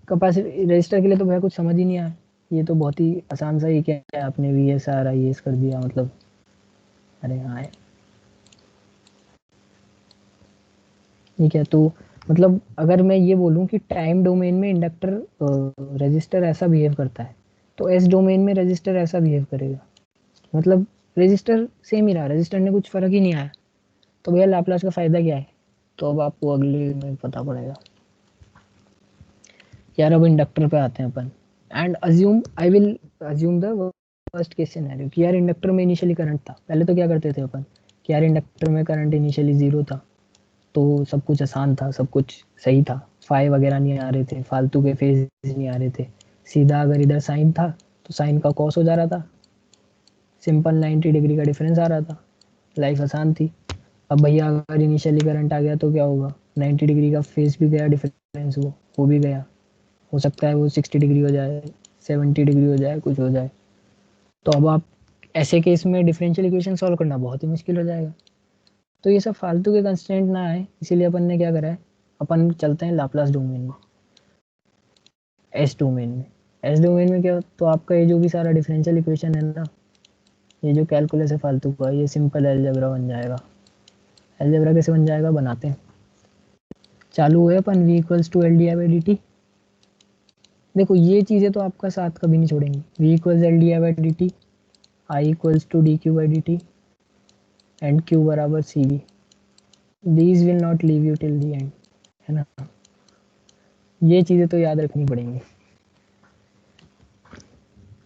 कैपेसिटी रजिस्टर के लिए तो भैया कुछ समझ ही नहीं आया, ये तो बहुत ही आसान सा ही क्या है, आपने V S R I S कर दिया, मतलब अरे हाँ ठीक है। तो मतलब अगर मैं ये बोलूँ कि टाइम डोमेन में इंडक्टर रजिस्टर ऐसा बिहेव करता है, तो एस डोमेन में रजिस्टर ऐसा बिहेव करेगा, मतलब रजिस्टर सेम ही रहा, रजिस्टर ने कुछ फर्क ही नहीं आया, तो भैया लाप्लास का फायदा क्या है? तो अब आपको अगले में पता पड़ेगा। यार अब इंडक्टर पे आते हैं अपन, and assume, I will assume the first case scenario कि यार इंडक्टर में इनिशियली करंट था। पहले तो क्या करते थे अपन कि यार इंडक्टर में करंट इनिशियली 0 था, तो सब कुछ आसान था, सब कुछ सही था, फाई वगैरह नहीं आ रहे थे, फालतू के फेज नहीं आ रहे थे, सीधा अगर इधर साइन था तो साइन का कॉस हो जा रहा था, सिंपल 90 डिग्री का डिफरेंस आ रहा था, लाइफ आसान थी। अब भैया अगर इनिशियली करंट आ गया तो क्या होगा, 90 डिग्री का फेस भी गया, डिफरेंस वो भी गया, हो सकता है वो 60 डिग्री हो जाए, 70 डिग्री हो जाए, कुछ हो जाए। तो अब आप ऐसे केस में डिफरेंशियल इक्वेशन सॉल्व करना बहुत ही मुश्किल हो जाएगा। तो ये सब फालतू के कंस्ट्रेंट ना आए, इसीलिए अपन ने क्या करा है, अपन चलते हैं लाप्लास डोमेन में, एस डोमेन में। एस डोमेन में क्या, तो आपका ये जो भी सारा डिफरेंशियल इक्वेशन है ना, ये जो कैलकुलस है फालतू का, ये सिंपल अलजेब्रा बन जाएगा। अलजेब्रा कैसे बन जाएगा, बनाते हैं। चालू है अपन v equals to L D I by D T. देखो ये चीज़ें तो आपका साथ कभी नहीं छोड़ेंगी, v equals L D I by D T, I equals to D Q by D T and Q बराबर C V. These will not leave you till the end, है ना। ये चीज़ें तो याद रखनी पड़ेंगी।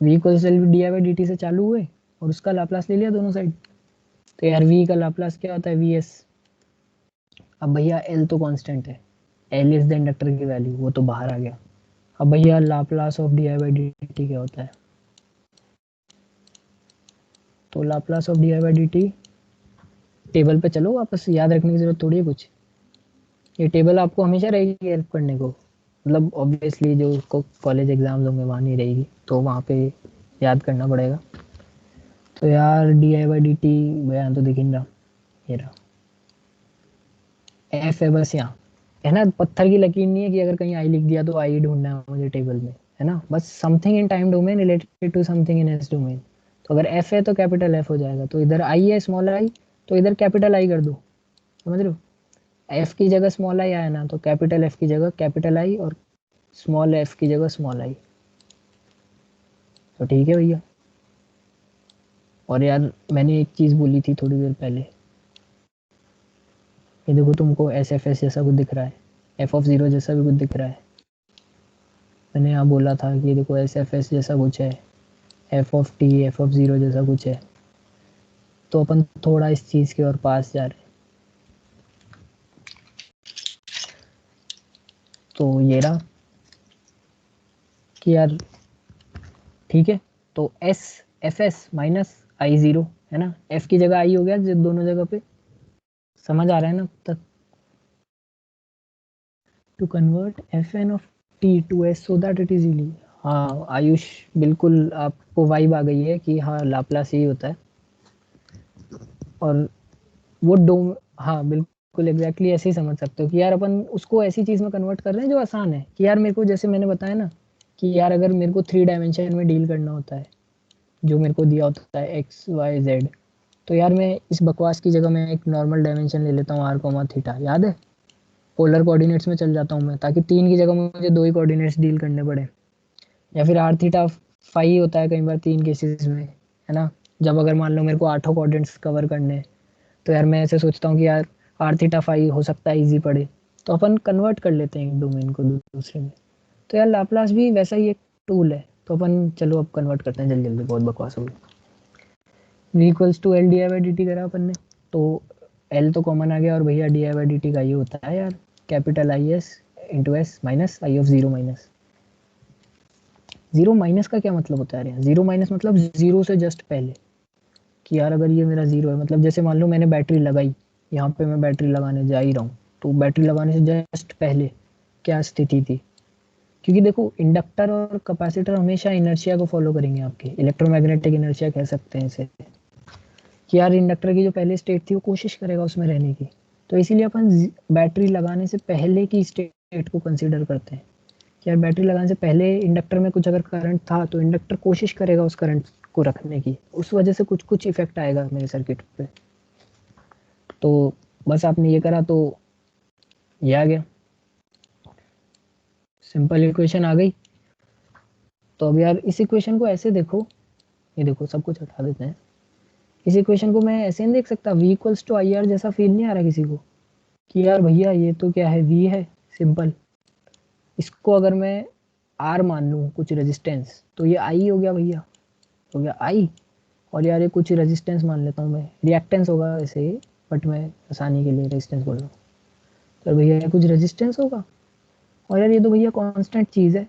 v equals L D I by D T से चालू हुए और उसका लाप्लास ले लिया दोनों साइड, तो यार v का लाप्लास क्या होता है, वी एस। अब भैया l तो कांस्टेंट है, l इज द इंडक्टर की वैल्यू, वो तो बाहर आ गया। अब भैया Laplace of D I by D T क्या होता है, तो Laplace of D I by D T, table पे चलो वापस, याद रखने की जरूरत थोड़ी है कुछ, ये टेबल आपको हमेशा रहेगी हेल्प करने को। मतलब ऑब्वियसली जो कॉलेज एग्जाम्स होंगे वहाँ नहीं रहेगी, तो वहाँ पे याद करना पड़ेगा। तो यार D I by D T बयान तो दिख ही नहीं रहा, ये रहा, एफ है बस यहाँ, है ना। पत्थर की लकीर नहीं है कि अगर कहीं आई लिख दिया तो आई ढूंढना है मुझे टेबल में, है ना। बस something in time domain related to something in S domain. तो अगर एफ है तो कैपिटल एफ हो जाएगा, तो इधर आई है स्मॉल आई, तो इधर कैपिटल आई कर दो, समझ रहे हो। एफ की जगह स्मॉल आई आया ना, तो कैपिटल एफ की जगह कैपिटल आई और स्मॉल एफ की जगह स्मॉल आई, तो ठीक है भैया। और यार मैंने एक चीज़ बोली थी थोड़ी देर पहले, ये देखो तुमको एस एफ एस जैसा कुछ दिख रहा है, एफ ऑफ ज़ीरो जैसा भी कुछ दिख रहा है। मैंने यहाँ बोला था कि देखो एस एफ एस जैसा कुछ है, F of T F of zero जैसा कुछ है। तो अपन थोड़ा इस चीज़ के और पास जा रहे हैं। तो ये रहा कि यार ठीक है, तो एस एफ एस माइनस आई ज़ीरो, है ना, एफ की जगह आई हो गया दोनों जगह पे, समझ आ रहा है ना अब तक। To convert F N of T to S so that it is easily. हाँ आयुष, बिल्कुल आपको वाइब आ गई है कि हाँ लाप्लास यही होता है। और वो डोम, हाँ बिल्कुल एग्जैक्टली ऐसे ही समझ सकते हो कि यार अपन उसको ऐसी चीज़ में कन्वर्ट कर रहे हैं जो आसान है। कि यार मेरे को, जैसे मैंने बताया ना, कि यार अगर मेरे को 3 डायमेंशन में डील करना होता है, जो मेरे को दिया होता है एक्स वाई जेड, तो यार मैं इस बकवास की जगह में एक नॉर्मल डायमेंशन ले लेता हूँ, आर कोमा थीटा, याद है। पोलर कोऑर्डिनेट्स में चल जाता हूँ मैं, ताकि 3 की जगह मुझे 2 ही कोऑर्डिनेट्स डील करने पड़े। या फिर आर थीटा फाई होता है कई बार 3 केसेस में, है ना। जब अगर मान लो मेरे को 8 कोऑर्डिनेट्स कवर करने, तो यार मैं ऐसे सोचता हूँ कि यार आर थीटा फाई हो सकता है ईजी पड़े, तो अपन कन्वर्ट कर लेते हैं एक डोमेन को दूसरे में। तो यार लाप्लास भी वैसा ही एक टूल है। तो अपन चलो अब कन्वर्ट करते हैं जल्दी जल्दी, बहुत बकवास हो गई। v equals to L D I by D T करा अपन ने, तो एल तो कॉमन आ गया, और भैया D I by D T का ये होता है यार, capital I S into S minus I of zero minus. Zero minus का क्या मतलब होता है यार, ज़ीरो माइनस मतलब ज़ीरो से जस्ट पहले। कि यार अगर ये मेरा ज़ीरो है, मतलब जैसे मान लो मैंने बैटरी लगाई, यहाँ पे मैं बैटरी लगाने जा ही रहा हूँ, तो बैटरी लगाने से जस्ट पहले क्या स्थिति थी। क्योंकि देखो इंडक्टर और कैपेसिटर हमेशा इनर्शिया को फॉलो करेंगे, आपके इलेक्ट्रोमैग्नेटिक इनर्शिया कह सकते हैं इसे। कि यार इंडक्टर की जो पहले स्टेट थी वो कोशिश करेगा उसमें रहने की, तो इसीलिए अपन बैटरी लगाने से पहले की स्टेट को कंसीडर करते हैं। कि यार बैटरी लगाने से पहले इंडक्टर में कुछ अगर करंट था, तो इंडक्टर कोशिश करेगा उस करंट को रखने की, उस वजह से कुछ कुछ इफेक्ट आएगा मेरे सर्किट पे। तो बस आपने ये करा तो ये आ गया, सिंपल इक्वेशन आ गई। तो अब यार इस इक्वेशन को ऐसे देखो, ये देखो सब कुछ हटा देते हैं। इस इक्वेशन को मैं ऐसे नहीं देख सकता, v equals to I R जैसा फील नहीं आ रहा किसी को, कि यार भैया ये तो क्या है, v है सिंपल, इसको अगर मैं r मान लूँ कुछ रेजिस्टेंस, तो ये i हो गया भैया, हो गया i। और यार ये कुछ रेजिस्टेंस मान लेता हूँ मैं, रिएक्टेंस होगा वैसे ही, बट मैं आसानी के लिए रेजिस्टेंस बोल रहा हूँ। तो भैया ये कुछ रेजिस्टेंस होगा, और यार ये तो भैया कांस्टेंट चीज़ है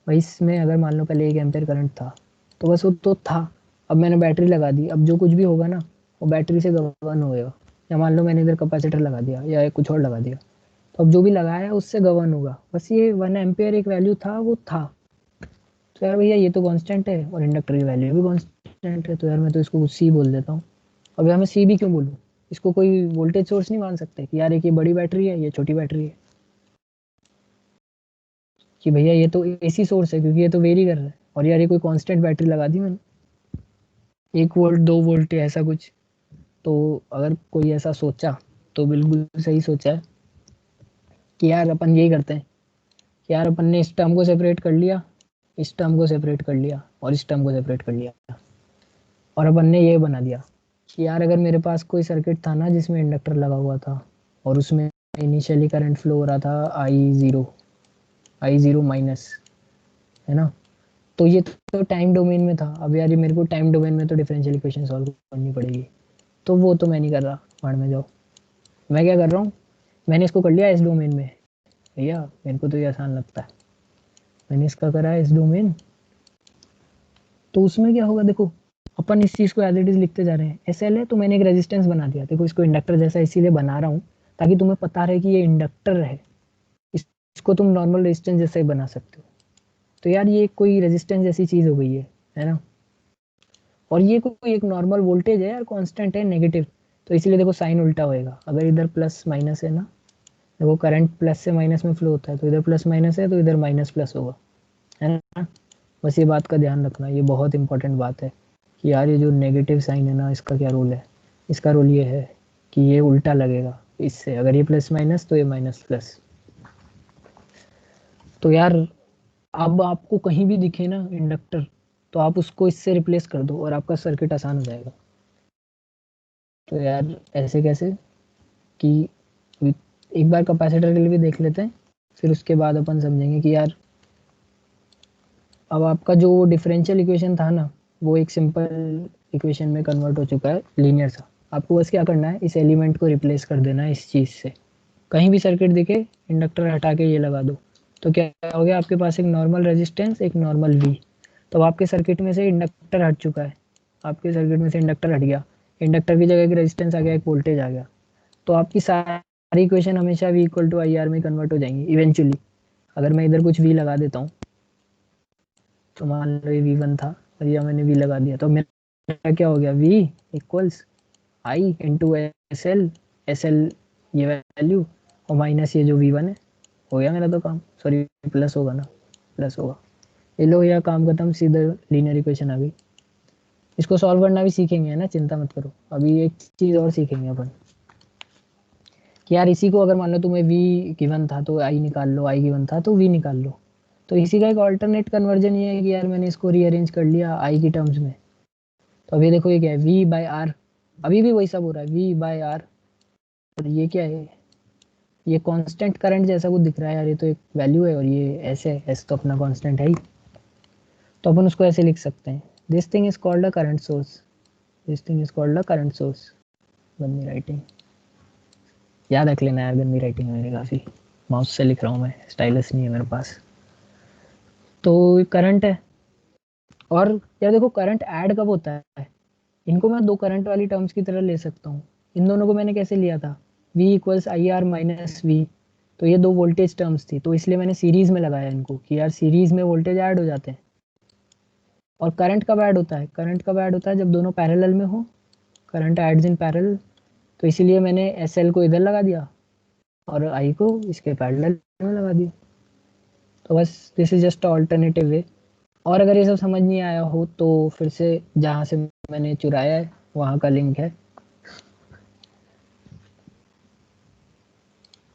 भाई। इसमें अगर मान लो पहले 1 एम्पेयर करंट था, तो बस वो तो था, अब मैंने बैटरी लगा दी, अब जो कुछ भी होगा ना वो बैटरी से गवर्न होगा। या मान लो मैंने इधर कैपेसिटर लगा दिया या कुछ और लगा दिया, तो अब जो भी लगाया उससे गवर्न होगा। बस ये 1 एम्पियर एक वैल्यू था, वो था। तो यार भैया ये तो कांस्टेंट है और इंडक्टर की वैल्यू भी कांस्टेंट है, तो यार मैं तो इसको सी बोल देता हूँ। अब यार मैं सी भी क्यों बोलूँ, इसको कोई वोल्टेज सोर्स नहीं मान सकते कि यार एक ये बड़ी बैटरी है, ये छोटी बैटरी है, कि भैया ये तो एसी सोर्स है क्योंकि ये तो वेरी कर रहा है, और यार ये कोई कांस्टेंट बैटरी लगा दी मैंने 1 वोल्ट 2 वोल्ट या ऐसा कुछ। तो अगर कोई ऐसा सोचा तो बिल्कुल सही सोचा है कि यार अपन यही करते हैं कि यार अपन ने इस टर्म को सेपरेट कर लिया, इस टर्म को सेपरेट कर लिया और इस टर्म को सेपरेट कर लिया, और अपन ने ये बना दिया कि यार अगर मेरे पास कोई सर्किट था ना जिसमें इंडक्टर लगा हुआ था और उसमें इनिशियली करंट फ्लो हो रहा था आई ज़ीरो माइनस, है ना, तो ये तो टाइम डोमेन में था। अब यार ये मेरे को टाइम डोमेन में तो डिफरेंशियल इक्वेशन सॉल्व करनी पड़ेगी, तो वो तो मैं नहीं कर रहा, भाड़ में जाओ। मैं क्या कर रहा हूँ, मैंने इसको कर लिया इस डोमेन में, भैया मेरे को तो ये आसान लगता है, मैंने इसका करा है इस डोमेन। तो उसमें क्या होगा, देखो अपन इस चीज़ को एज इट इज लिखते जा रहे हैं, एस एल है तो मैंने एक रेजिस्टेंस बना दिया, देखो इसको इंडक्टर जैसा इसीलिए बना रहा हूँ ताकि तुम्हें पता रहे कि ये इंडक्टर है, इसको तुम नॉर्मल रेजिस्टेंस जैसा ही बना सकते हो। तो यार ये कोई रेजिस्टेंस जैसी चीज़ हो गई है ना, और ये कोई एक नॉर्मल वोल्टेज है यार, कांस्टेंट है नेगेटिव, तो इसीलिए देखो साइन उल्टा होएगा। अगर इधर प्लस माइनस है ना, देखो करंट प्लस से माइनस में फ्लो होता है, तो इधर प्लस माइनस है तो इधर माइनस प्लस होगा, है ना। बस ये बात का ध्यान रखना, ये बहुत इंपॉर्टेंट बात है कि यार ये जो नेगेटिव साइन है ना, इसका क्या रोल है। इसका रोल ये है कि ये उल्टा लगेगा इससे, अगर ये प्लस माइनस तो ये माइनस प्लस। तो यार अब आपको कहीं भी दिखे ना इंडक्टर, तो आप उसको इससे रिप्लेस कर दो और आपका सर्किट आसान हो जाएगा। तो यार ऐसे कैसे कि एक बार कैपेसिटर के लिए भी देख लेते हैं, फिर उसके बाद अपन समझेंगे कि यार अब आपका जो डिफरेंशियल इक्वेशन था ना, वो एक सिंपल इक्वेशन में कन्वर्ट हो चुका है लीनियर सा। आपको बस क्या करना है, इस एलिमेंट को रिप्लेस कर देना है इस चीज़ से। कहीं भी सर्किट दिखे, इंडक्टर हटा के ये लगा दो, तो क्या हो गया, आपके पास एक नॉर्मल रेजिस्टेंस, एक नॉर्मल वी। तो आपके सर्किट में से इंडक्टर हट चुका है, आपके सर्किट में से इंडक्टर हट गया, इंडक्टर की जगह एक रेजिस्टेंस आ गया, एक वोल्टेज आ गया, तो आपकी सारी इक्वेशन हमेशा v equal to I R में कन्वर्ट हो जाएंगी इवेंचुअली। अगर मैं इधर कुछ v लगा देता हूँ, तो मान लो ये v1 था और ये मैंने v लगा दिया, तो मेरा क्या हो गया, v equals I into S L, S L ये वैल्यू और माइनस ये जो v1 है, हो गया मेरा तो काम। सॉरी प्लस होगा ना, प्लस होगा। ये लो यार काम खत्म, सीधा लीनियर इक्वेशन आ गई। इसको सॉल्व करना भी सीखेंगे, है ना, चिंता मत करो। अभी एक चीज़ और सीखेंगे अपन कि यार इसी को अगर मान लो तुम्हें v गिवन था तो i निकाल लो, i गिवन था तो v निकाल लो। तो इसी का एक ऑल्टरनेट कन्वर्जन ये है कि यार मैंने इसको रीअरेंज कर लिया i की टर्म्स में। तो अभी देखो ये क्या है, v बाई आर, अभी भी वही सब हो रहा है, v बाई आर। और ये क्या है, ये कांस्टेंट करंट जैसा कुछ दिख रहा है यार, ये तो एक वैल्यू है और ये ऐसे है, ऐसे तो अपना कांस्टेंट है ही। तो अपन उसको ऐसे लिख सकते हैं, this thing is called a current source, this thing is called a current source. गंदी राइटिंग, याद रख लेना यार, गंदी राइटिंग है मेरी काफ़ी, माउस से लिख रहा हूँ मैं, स्टाइलस नहीं है मेरे पास। तो करंट है, और यार देखो करंट ऐड कब होता है, इनको मैं दो करंट वाली टर्म्स की तरह ले सकता हूँ। इन दोनों को मैंने कैसे लिया था, v equals I R minus V, तो ये दो वोल्टेज टर्म्स थी, तो इसलिए मैंने सीरीज में लगाया इनको कि यार सीरीज में वोल्टेज ऐड हो जाते हैं। और करंट कब ऐड होता है, करंट कब ऐड होता है, जब दोनों पैरेलल में हो, करंट एड्स इन पैरेलल। तो इसीलिए मैंने एस एल को इधर लगा दिया और आई को इसके पैरेलल में लगा दिया। तो बस this is just alternative way. और अगर ये सब समझ नहीं आया हो तो फिर से जहाँ से मैंने चुराया है वहाँ का लिंक है,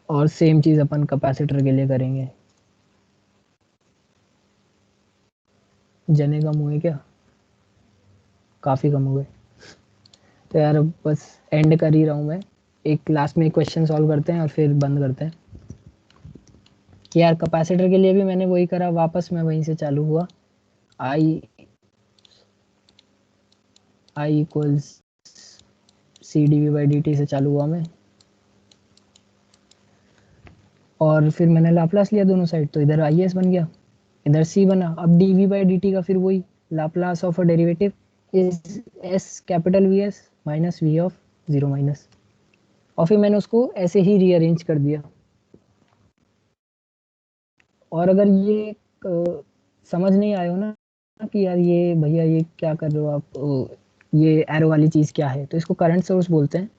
और सेम चीज़ अपन कैपेसिटर के लिए करेंगे। जने कम हुए क्या, काफ़ी कम हुए। तो यार अब बस एंड कर ही रहा हूँ मैं, एक लास्ट में एक क्वेश्चन सॉल्व करते हैं और फिर बंद करते हैं। कि यार कैपेसिटर के लिए भी मैंने वही करा, वापस मैं वहीं से चालू हुआ, I equals C D V by D T से चालू हुआ मैं, और फिर मैंने लाप्लास लिया दोनों साइड, तो इधर आई एस बन गया, इधर सी बना। अब D V by D T का फिर वही Laplace of a derivative, is S capital V S minus V of 0 minus, और फिर मैंने उसको ऐसे ही रीअरेंज कर दिया। और अगर ये समझ नहीं आए हो ना कि यार ये भैया ये क्या कर रहे हो आप, ये एरो वाली चीज़ क्या है, तो इसको करंट सोर्स बोलते हैं।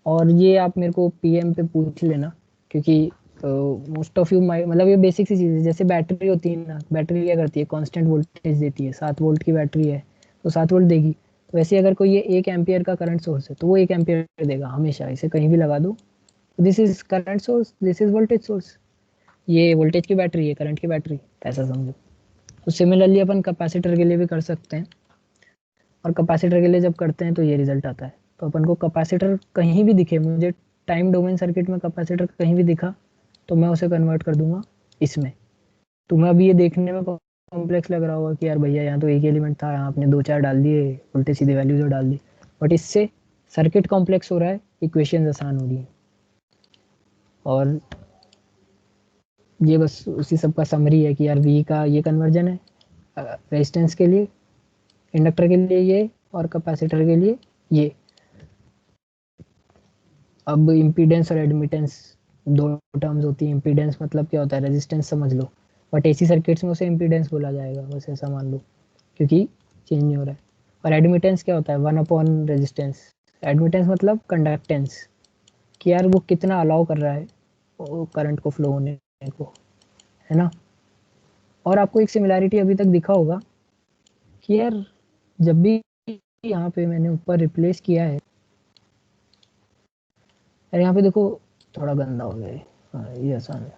और ये आप मेरे को पीएम पे पूछ लेना, क्योंकि मोस्ट ऑफ यू मतलब ये बेसिक सी चीज़ है। जैसे बैटरी होती है ना, बैटरी क्या करती है, कांस्टेंट वोल्टेज देती है। 7 वोल्ट की बैटरी है तो 7 वोल्ट देगी। तो वैसे अगर कोई ये 1 एम्पियर का करंट सोर्स है तो वो 1 एम्पियर देगा हमेशा, इसे कहीं भी लगा दो। This is current source, this is voltage source. ये वोल्टेज की बैटरी है, करंट की बैटरी, ऐसा समझो। तो सिमिलरली अपन कैपेसिटर के लिए भी कर सकते हैं, और कैपेसिटर के लिए जब करते हैं तो ये रिजल्ट आता है। तो अपन को कैपेसिटर कहीं भी दिखे, मुझे टाइम डोमेन सर्किट में कैपेसिटर कहीं भी दिखा तो मैं उसे कन्वर्ट कर दूंगा इसमें। तुम्हें अभी ये देखने में कॉम्प्लेक्स लग रहा होगा कि यार भैया यहाँ तो एक एलिमेंट था, यहाँ आपने 2-4 डाल दिए, उल्टे सीधे वैल्यूज डाल दी, बट इससे सर्किट कॉम्प्लेक्स हो रहा है, इक्वेशन आसान हो रही है। और ये बस उसी सब का समरी है कि यार वी का ये कन्वर्जन है रेजिस्टेंस के लिए, इंडक्टर के लिए ये, और कैपेसिटर के लिए ये। अब इम्पीडेंस और एडमिटेंस दो टर्म्स होती है। इम्पीडेंस मतलब क्या होता है, रेजिस्टेंस समझ लो, बट एसी सर्किट्स में उसे इम्पीडेंस बोला जाएगा, बस ऐसा मान लो, क्योंकि चेंज नहीं हो रहा है। और एडमिटेंस क्या होता है, 1/रेजिस्टेंस। एडमिटेंस मतलब कंडक्टेंस, कि यार वो कितना अलाउ कर रहा है वो करंट को फ्लो होने को, है ना। और आपको एक सिमिलैरिटी अभी तक दिखा होगा कि यार जब भी यहाँ पे मैंने ऊपर रिप्लेस किया है, यार यहाँ पे देखो थोड़ा गंदा हो गया है, हाँ ये आसान है।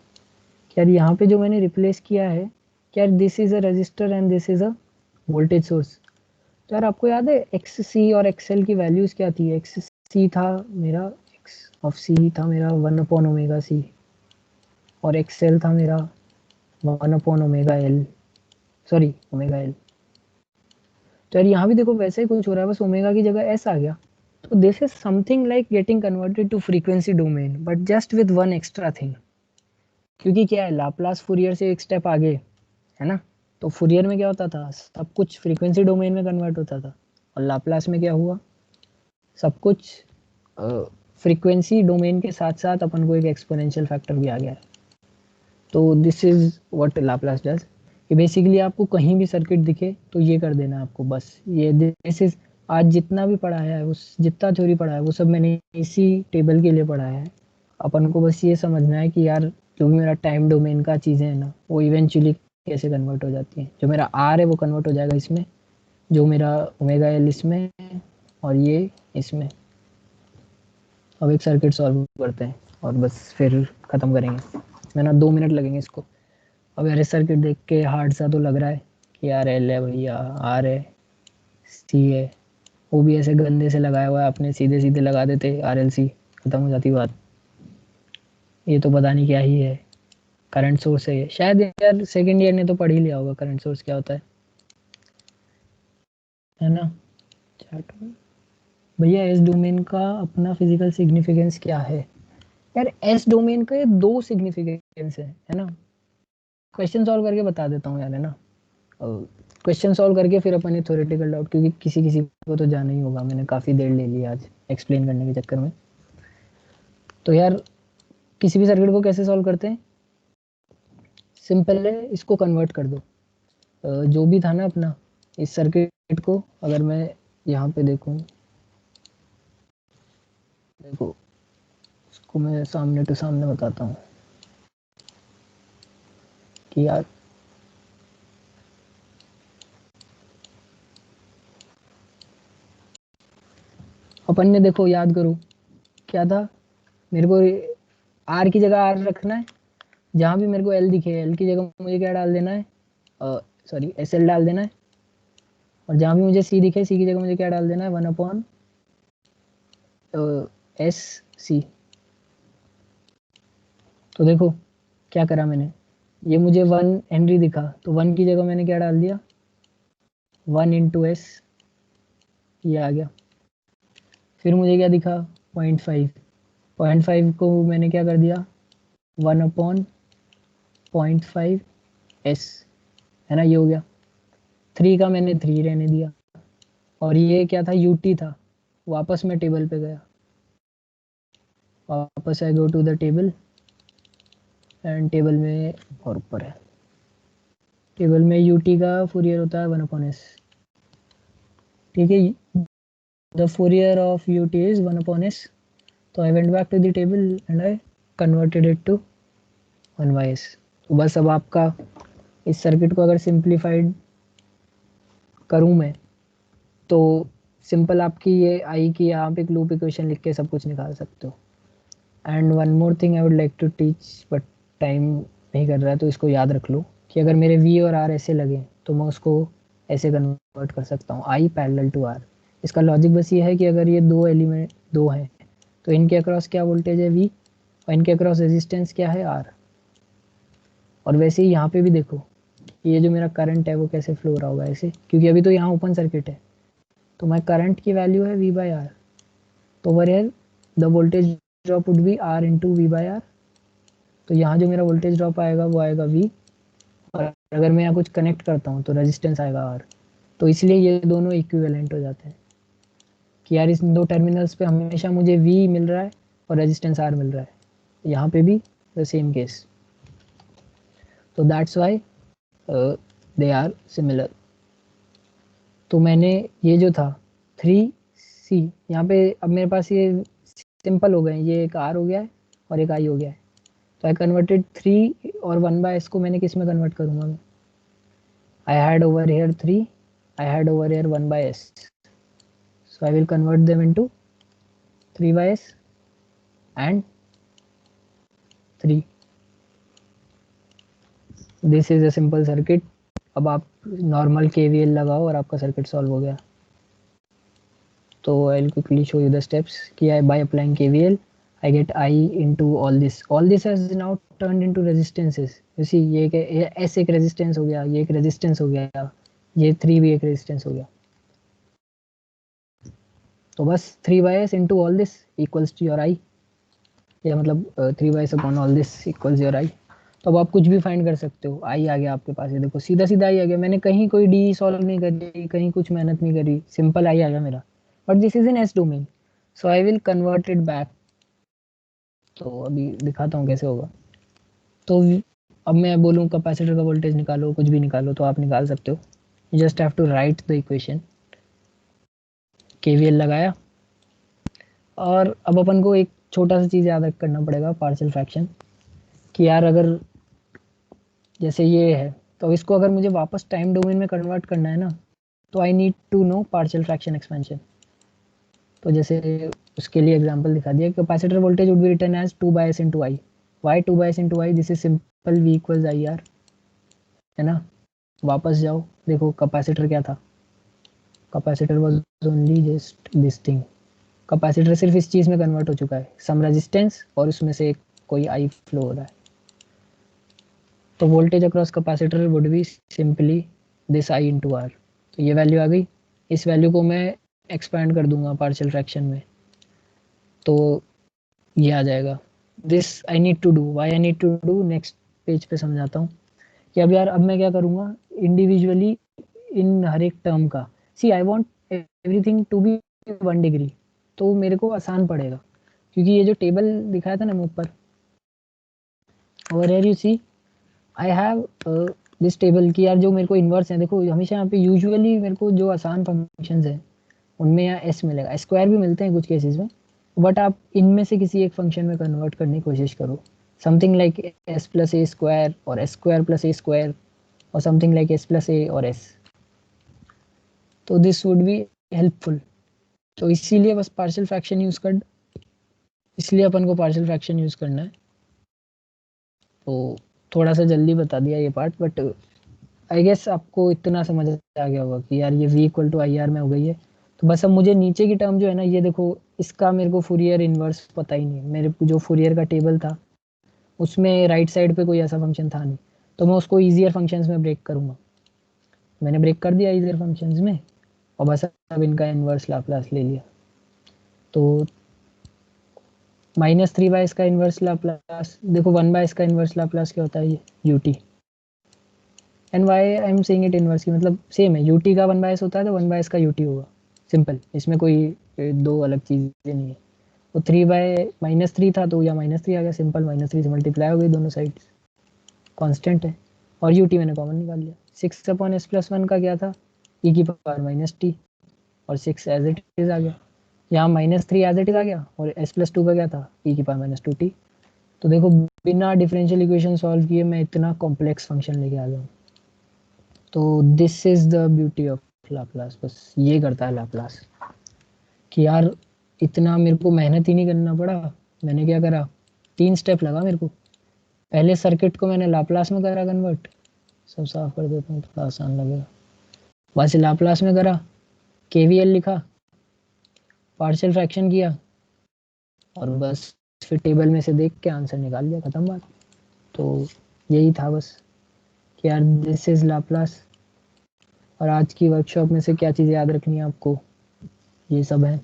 यार यहाँ पे जो मैंने रिप्लेस किया है, क्या this is a resistor and this is a voltage source. तो यार आपको याद है एक्स सी और एक्सएल की वैल्यूज क्या थी। एक्स सी था मेरा, एक्स ऑफ सी था मेरा 1/ओमेगा सी, और एक्सएल था मेरा 1/ओमेगा एल, सॉरी ओमेगा एल। तो यार यहाँ भी देखो वैसे ही कुछ हो रहा है, बस ओमेगा की जगह एस आ गया। तो this is something like getting converted to frequency domain, but just with one extra thing. क्योंकि क्या है, लाप्लास फूरियर से एक स्टेप आगे है ना। तो फूरियर में क्या होता था, सब कुछ फ्रीक्वेंसी डोमेन में कन्वर्ट होता था, और लाप्लास में क्या हुआ, सब कुछ फ्रीक्वेंसी डोमेन के साथ साथ अपन को एक एक्सपोनेंशियल फैक्टर भी आ गया है। तो this is what Laplace does. ये बेसिकली आपको कहीं भी सर्किट दिखे तो ये कर देना आपको, बस ये दिस इज। आज जितना भी पढ़ाया है, उस जितना थ्योरी पढ़ा है वो सब मैंने इसी टेबल के लिए पढ़ाया है। अपन को बस ये समझना है कि यार जो भी मेरा टाइम डोमेन का चीज़ें है ना, वो इवेंचुअली कैसे कन्वर्ट हो जाती हैं। जो मेरा आर है वो कन्वर्ट हो जाएगा इसमें, जो मेरा ओमेगा एल इसमें, और ये इसमें। अब एक सर्किट सॉल्व करते हैं और बस फिर ख़त्म करेंगे। मैं ना 2 मिनट लगेंगे इसको। अब यार सर्किट देख के हार्ड सा तो लग रहा है कि यार एल है भैया, आर है, सी है, वो भी ऐसे गंदे से लगाया हुआ है, आपने सीधे सीधे लगा देते आर एल सी, खत्म हो जाती बात। ये तो पता नहीं क्या ही है, करंट सोर्स है ये शायद। यार सेकंड ईयर ने तो पढ़ ही लिया होगा करंट सोर्स क्या होता है ना। चैट में भैया एस डोमेन का अपना फिजिकल सिग्निफिकेंस क्या है। यार एस डोमेन का ये 2 सिग्निफिकेंस है ना। क्वेश्चन सॉल्व करके बता देता हूँ यार, है ना। क्वेश्चन सॉल्व करके फिर अपन ये थ्योरेटिकल डाउट, क्योंकि किसी किसी को तो जाना ही होगा, मैंने काफ़ी देर ले ली आज एक्सप्लेन करने के चक्कर में। तो यार किसी भी सर्किट को कैसे सॉल्व करते हैं, सिंपल है, इसको कन्वर्ट कर दो। जो भी था ना अपना इस सर्किट को, अगर मैं यहाँ पे देखूँ, देखो इसको मैं सामने टू सामने बताता हूँ कि यार अपन ने, देखो याद करो क्या था, मेरे को आर की जगह आर रखना है। जहाँ भी मेरे को एल दिखे, एल की जगह मुझे क्या डाल देना है, सॉरी एस एल डाल देना है। और जहाँ भी मुझे सी दिखे, सी की जगह मुझे क्या डाल देना है, 1/एस सी। तो देखो क्या करा मैंने, ये मुझे 1 हेनरी दिखा तो 1 की जगह मैंने क्या डाल दिया, 1 × एस, ये आ गया। फिर मुझे क्या दिखा, 0.5, 0.5 को मैंने क्या कर दिया, 1/0.5 एस, है ना, ये हो गया। 3 का मैंने 3 रहने दिया, और ये क्या था, यूटी था। वापस मैं टेबल पे गया, वापस I go to the table and table में और ऊपर है, टेबल में यूटी का फूरियर होता है 1/s। ठीक है, the Fourier of U T is 1/s। तो I went back to the table and I converted it to 1/s। तो बस अब आपका इस सर्किट को अगर सिंप्लीफाइड करूं मैं तो सिंपल आपकी ये आई की आप एक लूप इक्वेशन लिख के सब कुछ निकाल सकते हो। And one more thing I would like to teach, but time नहीं कर रहा है तो इसको याद रख लो कि अगर मेरे वी और आर ऐसे लगे तो मैं उसको ऐसे कन्वर्ट कर सकता हूँ, आई पैरेलल टू आर। इसका लॉजिक बस ये है कि अगर ये दो एलिमेंट दो हैं तो इनके अक्रॉस क्या वोल्टेज है वी, और इनके अक्रॉस रेजिस्टेंस क्या है आर। और वैसे ही यहाँ पे भी देखो ये जो मेरा करंट है वो कैसे फ्लो रहा होगा ऐसे, क्योंकि अभी तो यहाँ ओपन सर्किट है तो मैं करंट की वैल्यू है वी बाई आर। तो over here the voltage drop would be R into V by R. तो यहाँ जो मेरा वोल्टेज ड्रॉप आएगा वो आएगा वी, और अगर मैं यहाँ कुछ कनेक्ट करता हूँ तो रेजिस्टेंस आएगा आर। तो इसलिए ये दोनों इक्विवेलेंट हो जाते हैं कि यार इस दो टर्मिनल्स पे हमेशा मुझे वी मिल रहा है और रेजिस्टेंस आर मिल रहा है, यहाँ पे भी द सेम केस। तो that's why they are similar. तो मैंने ये जो था 3C यहाँ पे, अब मेरे पास ये सिंपल हो गए, ये एक आर हो गया है और एक आई हो गया है। तो आई कन्वर्टेड 3 और 1/s को मैंने किस में कन्वर्ट करूँगा मैं, I had over here 3, I had over here 1/s, so I will convert them into 3/s and 3। This is a simple circuit. अब आप नॉर्मल KVL लगाओ और आपका सर्किट सॉल्व हो गया। तो I will quickly show you the steps कि I by applying KVL I get I into all this has now turned into resistances। you see ये S एक resistance हो गया, ये एक resistance हो गया, ये 3 भी एक resistance हो गया। तो बस 3/s into all this equals to your I, या मतलब 3/s upon all this equals your I। तो अब आप कुछ भी फाइंड कर सकते हो, I आ गया आपके पास, ये देखो सीधा सीधा I आ गया, मैंने कहीं कोई D सॉल्व नहीं करी, कहीं कुछ मेहनत नहीं करी, सिंपल I आ गया मेरा। But this is in S domain, so I will convert it back. तो अभी दिखाता हूँ कैसे होगा। तो अब मैं बोलूँ कैपेसिटर का वोल्टेज निकालो, कुछ भी निकालो, तो आप निकाल सकते हो। You just have to write the equation. KVL लगाया, और अब अपन को एक छोटा सा चीज़ याद करना पड़ेगा, पार्शियल फ्रैक्शन। कि यार अगर जैसे ये है तो इसको अगर मुझे वापस टाइम डोमेन में कन्वर्ट करना है ना, तो I need to know partial fraction expansion. तो जैसे उसके लिए एग्जांपल दिखा दिया, capacitor voltage would be written as 2/s into I। Why 2/s into I? This is simple, V equals IR, है ना। वापस जाओ, देखो कैपेसिटर क्या था, capacitor was only just this thing. Capacitor सिर्फ इस चीज में कन्वर्ट हो चुका है, सम रेजिस्टेंस और उसमें से एक कोई आई फ्लो हो रहा है। तो voltage across capacitor would be simply this I into R. तो ये वैल्यू आ गई, इस वैल्यू को मैं एक्सपैंड कर दूंगा पार्शियल फ्रैक्शन में, तो ये आ जाएगा। This I need to do, why I need to do, next page पे समझाता हूँ कि अब यार अब मैं क्या करूँगा इंडिविजुअली इन हर एक टर्म का। See I want everything to be 1 degree, तो मेरे को आसान पड़ेगा, क्योंकि ये जो टेबल दिखाया था ना मैं ऊपर, over here you see I have this table की यार जो मेरे को इन्वर्स है, देखो हमेशा यहाँ पे यूजुअली मेरे को जो आसान फंक्शंस है उनमें यहाँ S मिलेगा, स्क्वायर भी मिलते हैं कुछ केसेस में, बट आप इनमें से किसी एक फंक्शन में कन्वर्ट करने की कोशिश करो, समथिंग लाइक S प्लस ए स्क्वायर और S स्क्वायर प्लस ए स्क्वायर, और समथिंग लाइक S प्लस ए और S। तो दिस वुड बी हेल्पफुल। तो इसीलिए बस पार्शियल फ्रैक्शन यूज कर, इसलिए अपन को पार्शियल फ्रैक्शन यूज करना है। तो थोड़ा सा जल्दी बता दिया ये पार्ट, बट आई गेस आपको इतना समझ आ गया होगा कि यार ये V इक्वल टू IR में हो गई है। तो बस अब मुझे नीचे की टर्म जो है ना, ये देखो इसका मेरे को फूरियर इन्वर्स पता ही नहीं है, मेरे जो फूरियर का टेबल था उसमें राइट साइड पे कोई ऐसा फंक्शन था नहीं, तो मैं उसको ईजियर फंक्शंस में ब्रेक करूँगा। मैंने ब्रेक कर दिया ईजियर फंक्शंस में, और बस अब इनका इन्वर्स लाप्लास ले लिया। तो -3/s का इन्वर्स लाप्लास, देखो 1/s का इन्वर्स लाप्लास क्या होता है, ये ut। And why I am saying it inverse की मतलब सेम है, ut का 1/s होता है तो 1/s का ut होगा। सिंपल, इसमें कोई दो अलग चीज़ें नहीं है। तो 3/-3 था तो या -3 आ गया, सिंपल -3 से मल्टीप्लाई हो गई दोनों साइड्स, कांस्टेंट है। और ut मैंने कॉमन निकाल लिया। 6/s+1 का क्या था, e⁻−t, और 6 एज इट इज आ गया। यहाँ -3 एज इट इज आ गया, और s+2 का क्या था, e⁻−2t। तो देखो बिना डिफरेंशियल इक्वेशन सॉल्व किए मैं इतना कॉम्प्लेक्स फंक्शन लेके आ गया। तो this is the beauty of Laplace, बस ये करता है लाप्लास कि यार इतना मेरे को मेहनत ही नहीं करना पड़ा। मैंने क्या करा, 3 स्टेप लगा मेरे को। पहले सर्किट को मैंने लाप्लास में करा कन्वर्ट, सब साफ कर देता हूँ थोड़ा आसान लगेगा। बस लाप्लास में करा, केवीएल लिखा, पार्शियल फ्रैक्शन किया, और बस फिर टेबल में से देख के आंसर निकाल लिया, खत्म बात। तो यही था बस कि यार दिस इज लाप्लास। और आज की वर्कशॉप में से क्या चीज़ें याद रखनी है आपको, ये सब है।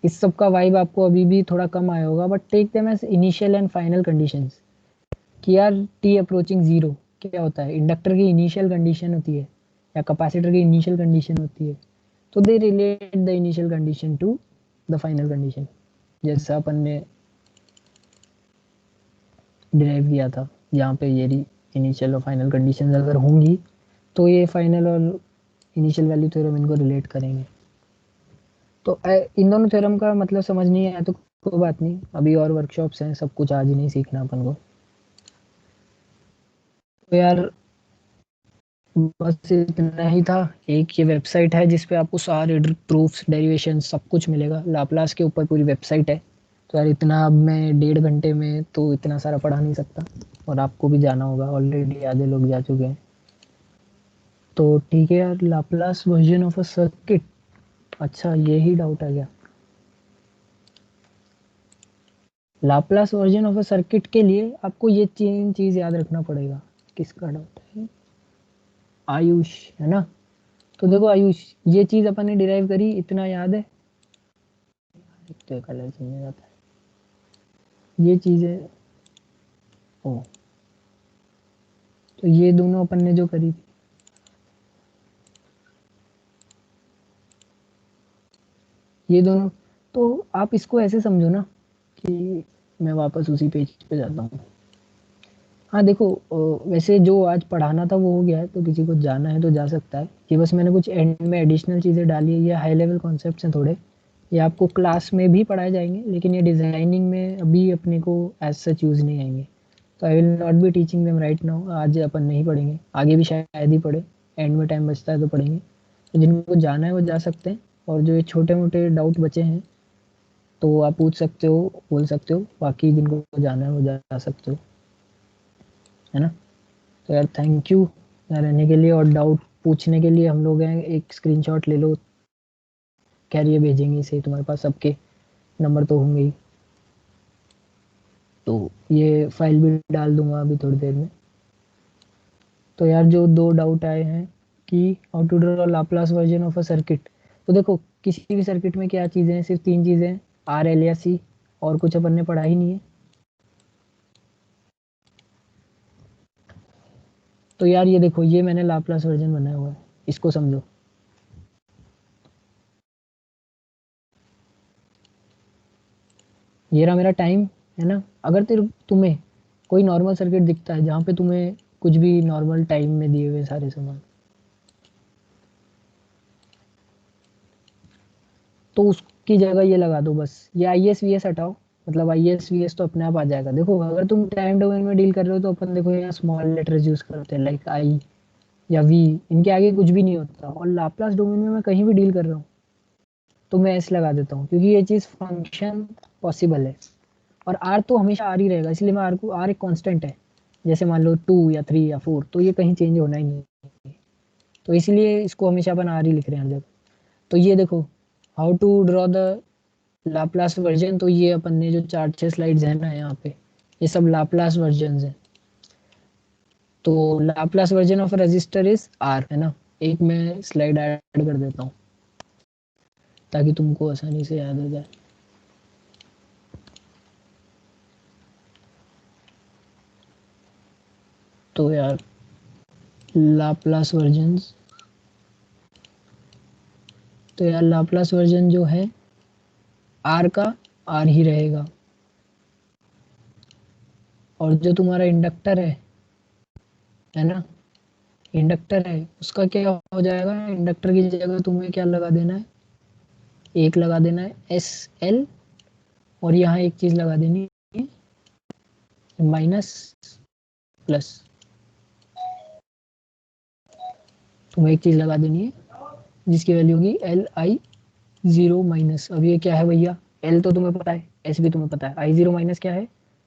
इस सब का वाइब आपको अभी भी थोड़ा कम आया होगा, but take them as initial and final conditions. कि यार टी अप्रोचिंग जीरो क्या होता है, इंडक्टर की इनिशियल कंडीशन होती है या कैपेसिटर की इनिशियल कंडीशन होती है। तो they relate the initial condition to the final condition, जैसा अपन ने डिराइव किया था। यहाँ पे ये इनिशियल और फाइनल कंडीशंस अगर होंगी तो ये फाइनल और इनिशियल वैल्यू थ्योरम इनको रिलेट करेंगे। तो इन दोनों थ्योरम का मतलब समझ नहीं आया तो कोई बात नहीं, अभी और वर्कशॉप्स हैं, सब कुछ आज ही नहीं सीखना अपन को। तो यार बस इतना ही था। एक ये वेबसाइट है जिस पे आपको सारे प्रूफ्स, डेरिवेशन सब कुछ मिलेगा। लाप्लास के ऊपर पूरी वेबसाइट है। तो यार इतना अब मैं 1.5 घंटे में तो इतना सारा पढ़ा नहीं सकता, और आपको भी जाना होगा, ऑलरेडी आधे लोग जा चुके हैं। तो ठीक है यार, Laplace version of a circuit, अच्छा यही डाउट आ गया। Laplace version of a circuit के लिए आपको ये 3 चीज याद रखना पड़ेगा। किसका डाउट है, आयुष है ना। तो देखो आयुष, ये चीज अपन ने डिराइव करी, इतना याद है, तो कलर चेंज हो जाता है, ये चीजें ओ, तो ये दोनों अपन ने जो करी थी, ये दोनों, तो आप इसको ऐसे समझो ना कि मैं वापस उसी पेज पे जाता हूँ। हाँ देखो, वैसे जो आज पढ़ाना था वो हो गया है, तो किसी को जाना है तो जा सकता है। ये बस मैंने कुछ एंड में एडिशनल चीज़ें डाली है, ये हाई लेवल कॉन्सेप्ट्स हैं थोड़े, ये आपको क्लास में भी पढ़ाए जाएंगे, लेकिन ये डिज़ाइनिंग में अभी अपने को एज सच यूज़ नहीं आएंगे। तो I will not be teaching them right now, आज अपन नहीं पढ़ेंगे, आगे भी शायद ही पढ़े, एंड में टाइम बचता है तो पढ़ेंगे। तो जिनको जाना है वो जा सकते हैं, और जो ये छोटे मोटे डाउट बचे हैं तो आप पूछ सकते हो, बोल सकते हो, बाकी जिनको जाना है वो जा सकते हो, है ना। तो यार थैंक यू यहाँ रहने के लिए, और डाउट पूछने के लिए हम लोग हैं, एक स्क्रीनशॉट ले लो, कैरियर भेजेंगे इसे, तुम्हारे पास सबके नंबर तो होंगे ही। तो ये फाइल भी डाल दूंगा अभी थोड़ी देर में। तो यार जो 2 डाउट आए हैं कि how to draw Laplace version of a circuit, तो देखो किसी भी सर्किट में क्या चीज़ें हैं, सिर्फ 3 चीज़ें हैं, आर एल या सी, और कुछ अपन ने पढ़ा ही नहीं है। तो यार ये देखो, ये मैंने लाप्लास वर्जन बनाया हुआ है, इसको समझो। ये रहा मेरा टाइम, है ना। अगर तुम्हें कोई नॉर्मल सर्किट दिखता है जहाँ पे तुम्हें कुछ भी नॉर्मल टाइम में दिए हुए सारे सामान, तो उसकी जगह ये लगा दो बस, ये आई एस वी एस हटाओ, मतलब आई एस वी एस तो अपने आप आ जाएगा। देखो अगर तुम टाइम डोमेन में डील कर रहे हो तो अपन देखो यहाँ स्मॉल लेटर्स यूज करते हैं, लाइक आई या वी, इनके आगे कुछ भी नहीं होता। और लाप्लास डोमेन में मैं कहीं भी डील कर रहा हूँ तो मैं एस लगा देता हूँ, क्योंकि ये चीज़ फंक्शन पॉसिबल है। और आर तो हमेशा आर ही रहेगा, इसलिए मैं आर को, आर एक कांस्टेंट है, जैसे मान लो 2 या 3 या 4, तो ये कहीं चेंज होना ही नहीं है। तो इसलिए इसको हमेशा अपन आर ही लिख रहे हैं हर जगह। तो ये देखो, how to draw the Laplace version, तो ये अपन ने जो 4-6 स्लाइड्स हैं ना यहाँ पे, ये सब लाप्लास वर्जन है। तो Laplace version of resistor is R, है ना। एक मैं स्लाइड ऐड कर देता हूँ ताकि तुमको आसानी से याद हो जाए। तो यार लाप्लास वर्जन तो यार लाप्लास वर्जन जो है आर का आर ही रहेगा, और जो तुम्हारा इंडक्टर है ना, इंडक्टर है उसका क्या हो जाएगा, इंडक्टर की जगह तुम्हें क्या लगा देना है, एक लगा देना है एस एल, और यहाँ एक चीज लगा देनी है माइनस प्लस, तुम्हें एक चीज लगा देनी है जिसकी वैल्यू होगी एल आई जीरो माइनस। अब ये क्या है भैया, एल तो तुम्हें पता है, एस भी तुम्हें पता है, आई जीरो माइनस क्या है,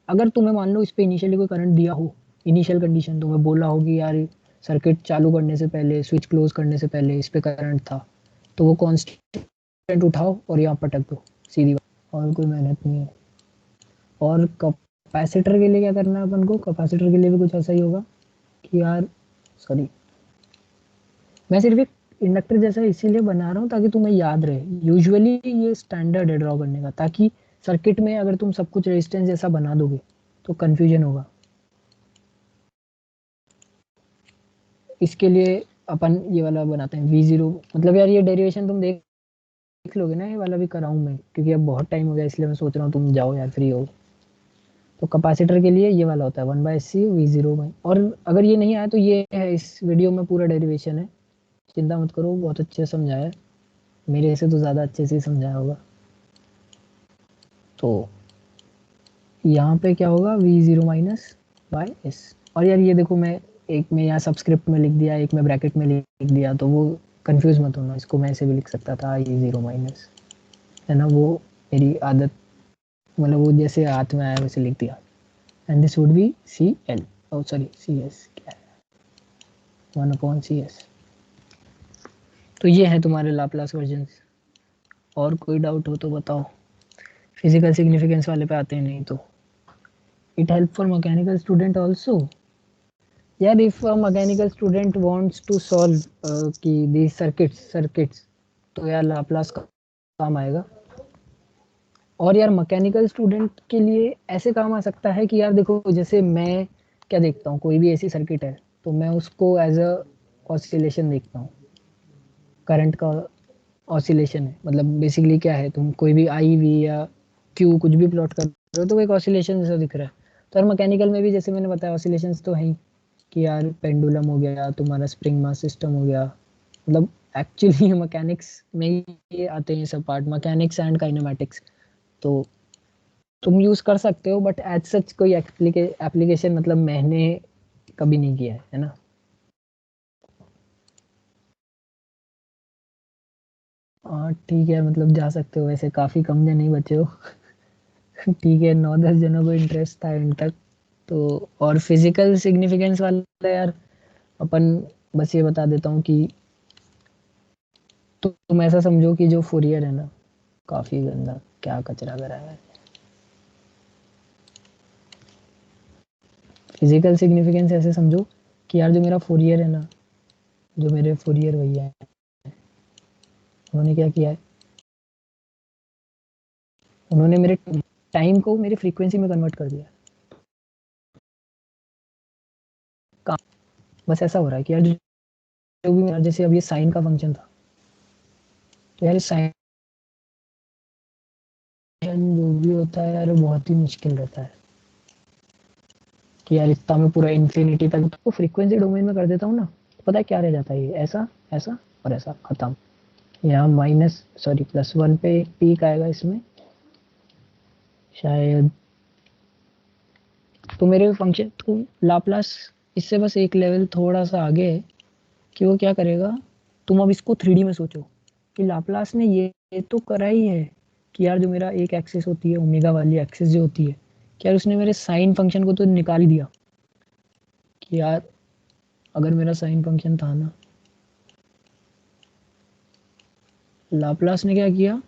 अगर तुम्हें मान लो इस पे इनिशियली कोई करंट दिया हो, इनिशियल कंडीशन तुम्हें बोला होगी यार सर्किट चालू करने से पहले, स्विच क्लोज करने से पहले इस पे करंट था, तो वो कांस्टेंट उठाओ और यहाँ पटक दो, सीधी बात, और कोई मेहनत नहीं है। और कैपेसिटर के लिए क्या करना है अपन को, कैपेसिटर के लिए भी कुछ ऐसा ही होगा कि यार सॉरी, मैं सिर्फ एक इंडक्टर जैसा इसीलिए बना रहा हूँ ताकि तुम्हें याद रहे, यूजुअली ये स्टैंडर्ड है ड्रॉ करने का, ताकि सर्किट में अगर तुम सब कुछ रेजिस्टेंस जैसा बना दोगे तो कंफ्यूजन होगा। इसके लिए अपन ये वाला बनाते हैं V0, मतलब यार ये डेरिवेशन तुम देख लोगे ना, ये वाला भी कराऊं मैं, क्योंकि अब बहुत टाइम हो गया इसलिए मैं सोच रहा हूँ तुम जाओ यार फ्री हो। तो कैपेसिटर के लिए ये वाला होता है 1/c V0 में, और अगर ये नहीं आया तो ये है, इस वीडियो में पूरा डेरिवेशन है, चिंता मत करो, बहुत अच्छे से समझाया है, मेरे से तो ज़्यादा अच्छे से समझाया होगा। तो यहाँ पे क्या होगा V0 माइनस बाय एस, और यार ये देखो मैं एक में यहाँ सबस्क्रिप्ट में लिख दिया, एक में ब्रैकेट में लिख दिया, तो वो कंफ्यूज मत होना, इसको मैं ऐसे भी लिख सकता था ये जीरो माइनस, है ना, वो मेरी आदत, मतलब वो जैसे हाथ में आया वैसे लिख दिया। And this would be C L, oh sorry C S, क्या है 1/CS। तो ये है तुम्हारे लाप्लास वर्जन। और कोई डाउट हो तो बताओ, फिजिकल सिग्निफिकेंस वाले पे आते हैं, नहीं तो it help for mechanical student also. यार if a mechanical student wants to solve कि दी सर्किट्स तो यार लाप्लास का काम आएगा। और यार मैकेनिकल स्टूडेंट के लिए ऐसे काम आ सकता है कि यार देखो जैसे मैं क्या देखता हूँ, कोई भी ऐसी सर्किट है तो मैं उसको एज अ ऑसिलेशन देखता हूँ, करंट का ऑसिलेशन है, मतलब बेसिकली क्या है, तुम कोई भी आई वी या क्यू कुछ भी प्लॉट कर रहे हो तो वो एक ऑसिलेशन जैसा दिख रहा है। तो यार मैकेनिकल में भी जैसे मैंने बताया ऑसिलेशंस तो हैं कि यार पेंडुलम हो गया, तुम्हारा स्प्रिंग मास सिस्टम हो गया, मतलब एक्चुअली मैकेनिक्स में ये आते हैं सब पार्ट, मैकेनिक्स एंड काइनेमैटिक्स, तो तुम यूज कर सकते हो, बट एज सच कोई एप्लीकेशन मतलब मैंने कभी नहीं किया है ना। हाँ ठीक है, मतलब जा सकते हो, वैसे काफी कम जन ही बचे हो। ठीक है, 9-10 जनों को इंटरेस्ट था एंड तक। तो और फिजिकल सिग्निफिकेंस वाला यार अपन बस ये बता देता हूँ कि तुम ऐसा समझो कि जो फुरियर है ना, काफी गंदा क्या कचरा करा है। फिजिकल सिग्निफिकेंस ऐसे समझो कि यार जो मेरा फुरियर है ना, जो मेरे फुरियर भैया है, उन्होंने क्या किया है, उन्होंने मेरे टाइम को मेरी फ्रीक्वेंसी में कन्वर्ट कर दिया। बस ऐसा हो रहा है कि यार जो भी मेरा, जैसे अब ये साइन का फंक्शन था, तो यार साइन जो भी होता है यार बहुत ही मुश्किल रहता है कि यार इतना मैं पूरा इन्फिनिटी तक तो फ्रीक्वेंसी डोमेन में कर देता हूँ ना, तो पता है क्या रह जाता है, ये ऐसा ऐसा और ऐसा खत्म। यहाँ माइनस सॉरी +1 पे एक पीक आएगा इसमें शायद, तो मेरे फंक्शन तो लाप्लास इससे बस एक लेवल थोड़ा सा आगे है कि वो क्या करेगा, तुम अब इसको 3D में सोचो कि लाप्लास ने ये तो करा ही है कि यार जो मेरा एक एक्सिस होती है ओमेगा वाली एक्सिस जो होती है, कि यार उसने मेरे साइन फंक्शन को तो निकाल ही दिया, कि यार अगर मेरा साइन फंक्शन था ना, लाप्लास ने क्या किया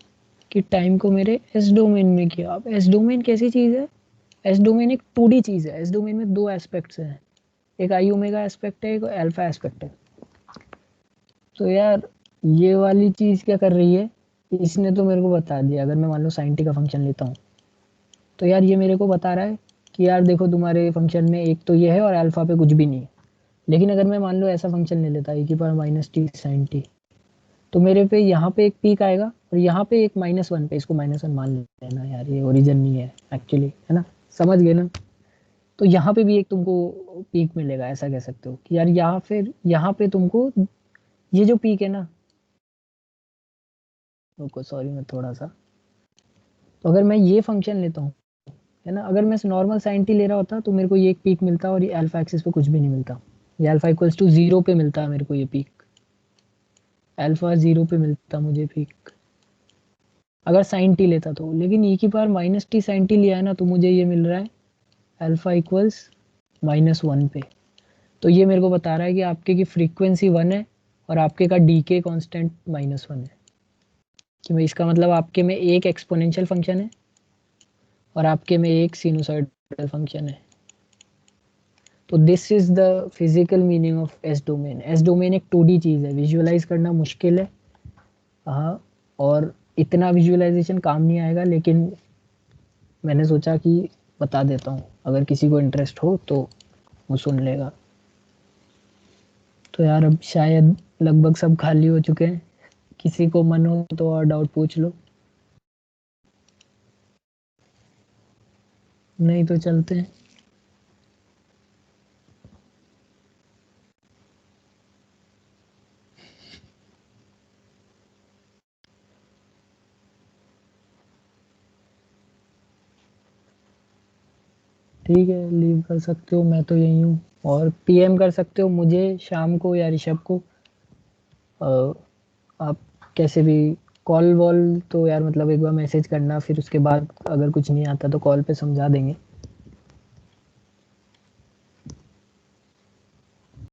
कि टाइम को मेरे एस डोमेन में किया। अब एस डोमेन कैसी चीज़ है, एस डोमेन एक 2D चीज़ है, एस डोमेन में दो एस्पेक्ट्स हैं, एक आई ओमेगा एस्पेक्ट है, एक अल्फा एस्पेक्ट है। तो यार ये वाली चीज़ क्या कर रही है, इसने तो मेरे को बता दिया, अगर मैं मान लो साइन टी का फंक्शन लेता हूँ तो यार ये मेरे को बता रहा है कि यार देखो तुम्हारे फंक्शन में एक तो ये है और अल्फा पे कुछ भी नहीं है। लेकिन अगर मैं मान लो ऐसा फंक्शन ले लेता e की पावर -t sin t, तो मेरे पे यहाँ पे एक पीक आएगा और यहाँ पे एक -1 पे, इसको -1 मान लेना यार, ये ओरिजिन नहीं है एक्चुअली, है ना, समझ गए ना। तो यहाँ पे भी एक तुमको पीक मिलेगा, ऐसा कह सकते हो कि यार यहाँ फिर यहाँ पे तुमको ये जो पीक है ना, रुको सॉरी मैं थोड़ा सा, तो अगर मैं ये फंक्शन लेता हूँ, है ना, अगर मैं नॉर्मल साइन टी ले रहा होता तो मेरे को ये एक पीक मिलता और ये अल्फा एक्सिस पे कुछ भी नहीं मिलता, ये अल्फा इक्वल्स टू 0 पे मिलता है मेरे को, ये पीक अल्फा 0 पे मिलता मुझे पीक अगर साइन टी लेता तो। लेकिन e की पावर -t साइन टी लिया है ना, तो मुझे ये मिल रहा है अल्फा इक्वल्स -1 पे। तो ये मेरे को बता रहा है कि आपके की फ्रीक्वेंसी 1 है और आपके का डीके कांस्टेंट -1 है, कि मैं इसका मतलब आपके में एक एक्सपोनेंशियल फंक्शन है और आपके में एक सिनुसॉइडल फंक्शन है। तो this is the physical meaning of S domain. S domain एक 2D चीज़ है, विजुअलाइज करना मुश्किल है, हाँ, और इतना विजुअलाइजेशन काम नहीं आएगा, लेकिन मैंने सोचा कि बता देता हूँ, अगर किसी को इंटरेस्ट हो तो वो सुन लेगा। तो यार अब शायद लगभग सब खाली हो चुके हैं, किसी को मन हो तो और डाउट पूछ लो, नहीं तो चलते हैं। ठीक है, लीव कर सकते हो, मैं तो यही हूँ, और पीएम कर सकते हो मुझे शाम को या ऋषभ को। आप कैसे भी, कॉल वॉल तो यार मतलब एक बार मैसेज करना, फिर उसके बाद अगर कुछ नहीं आता तो कॉल पे समझा देंगे।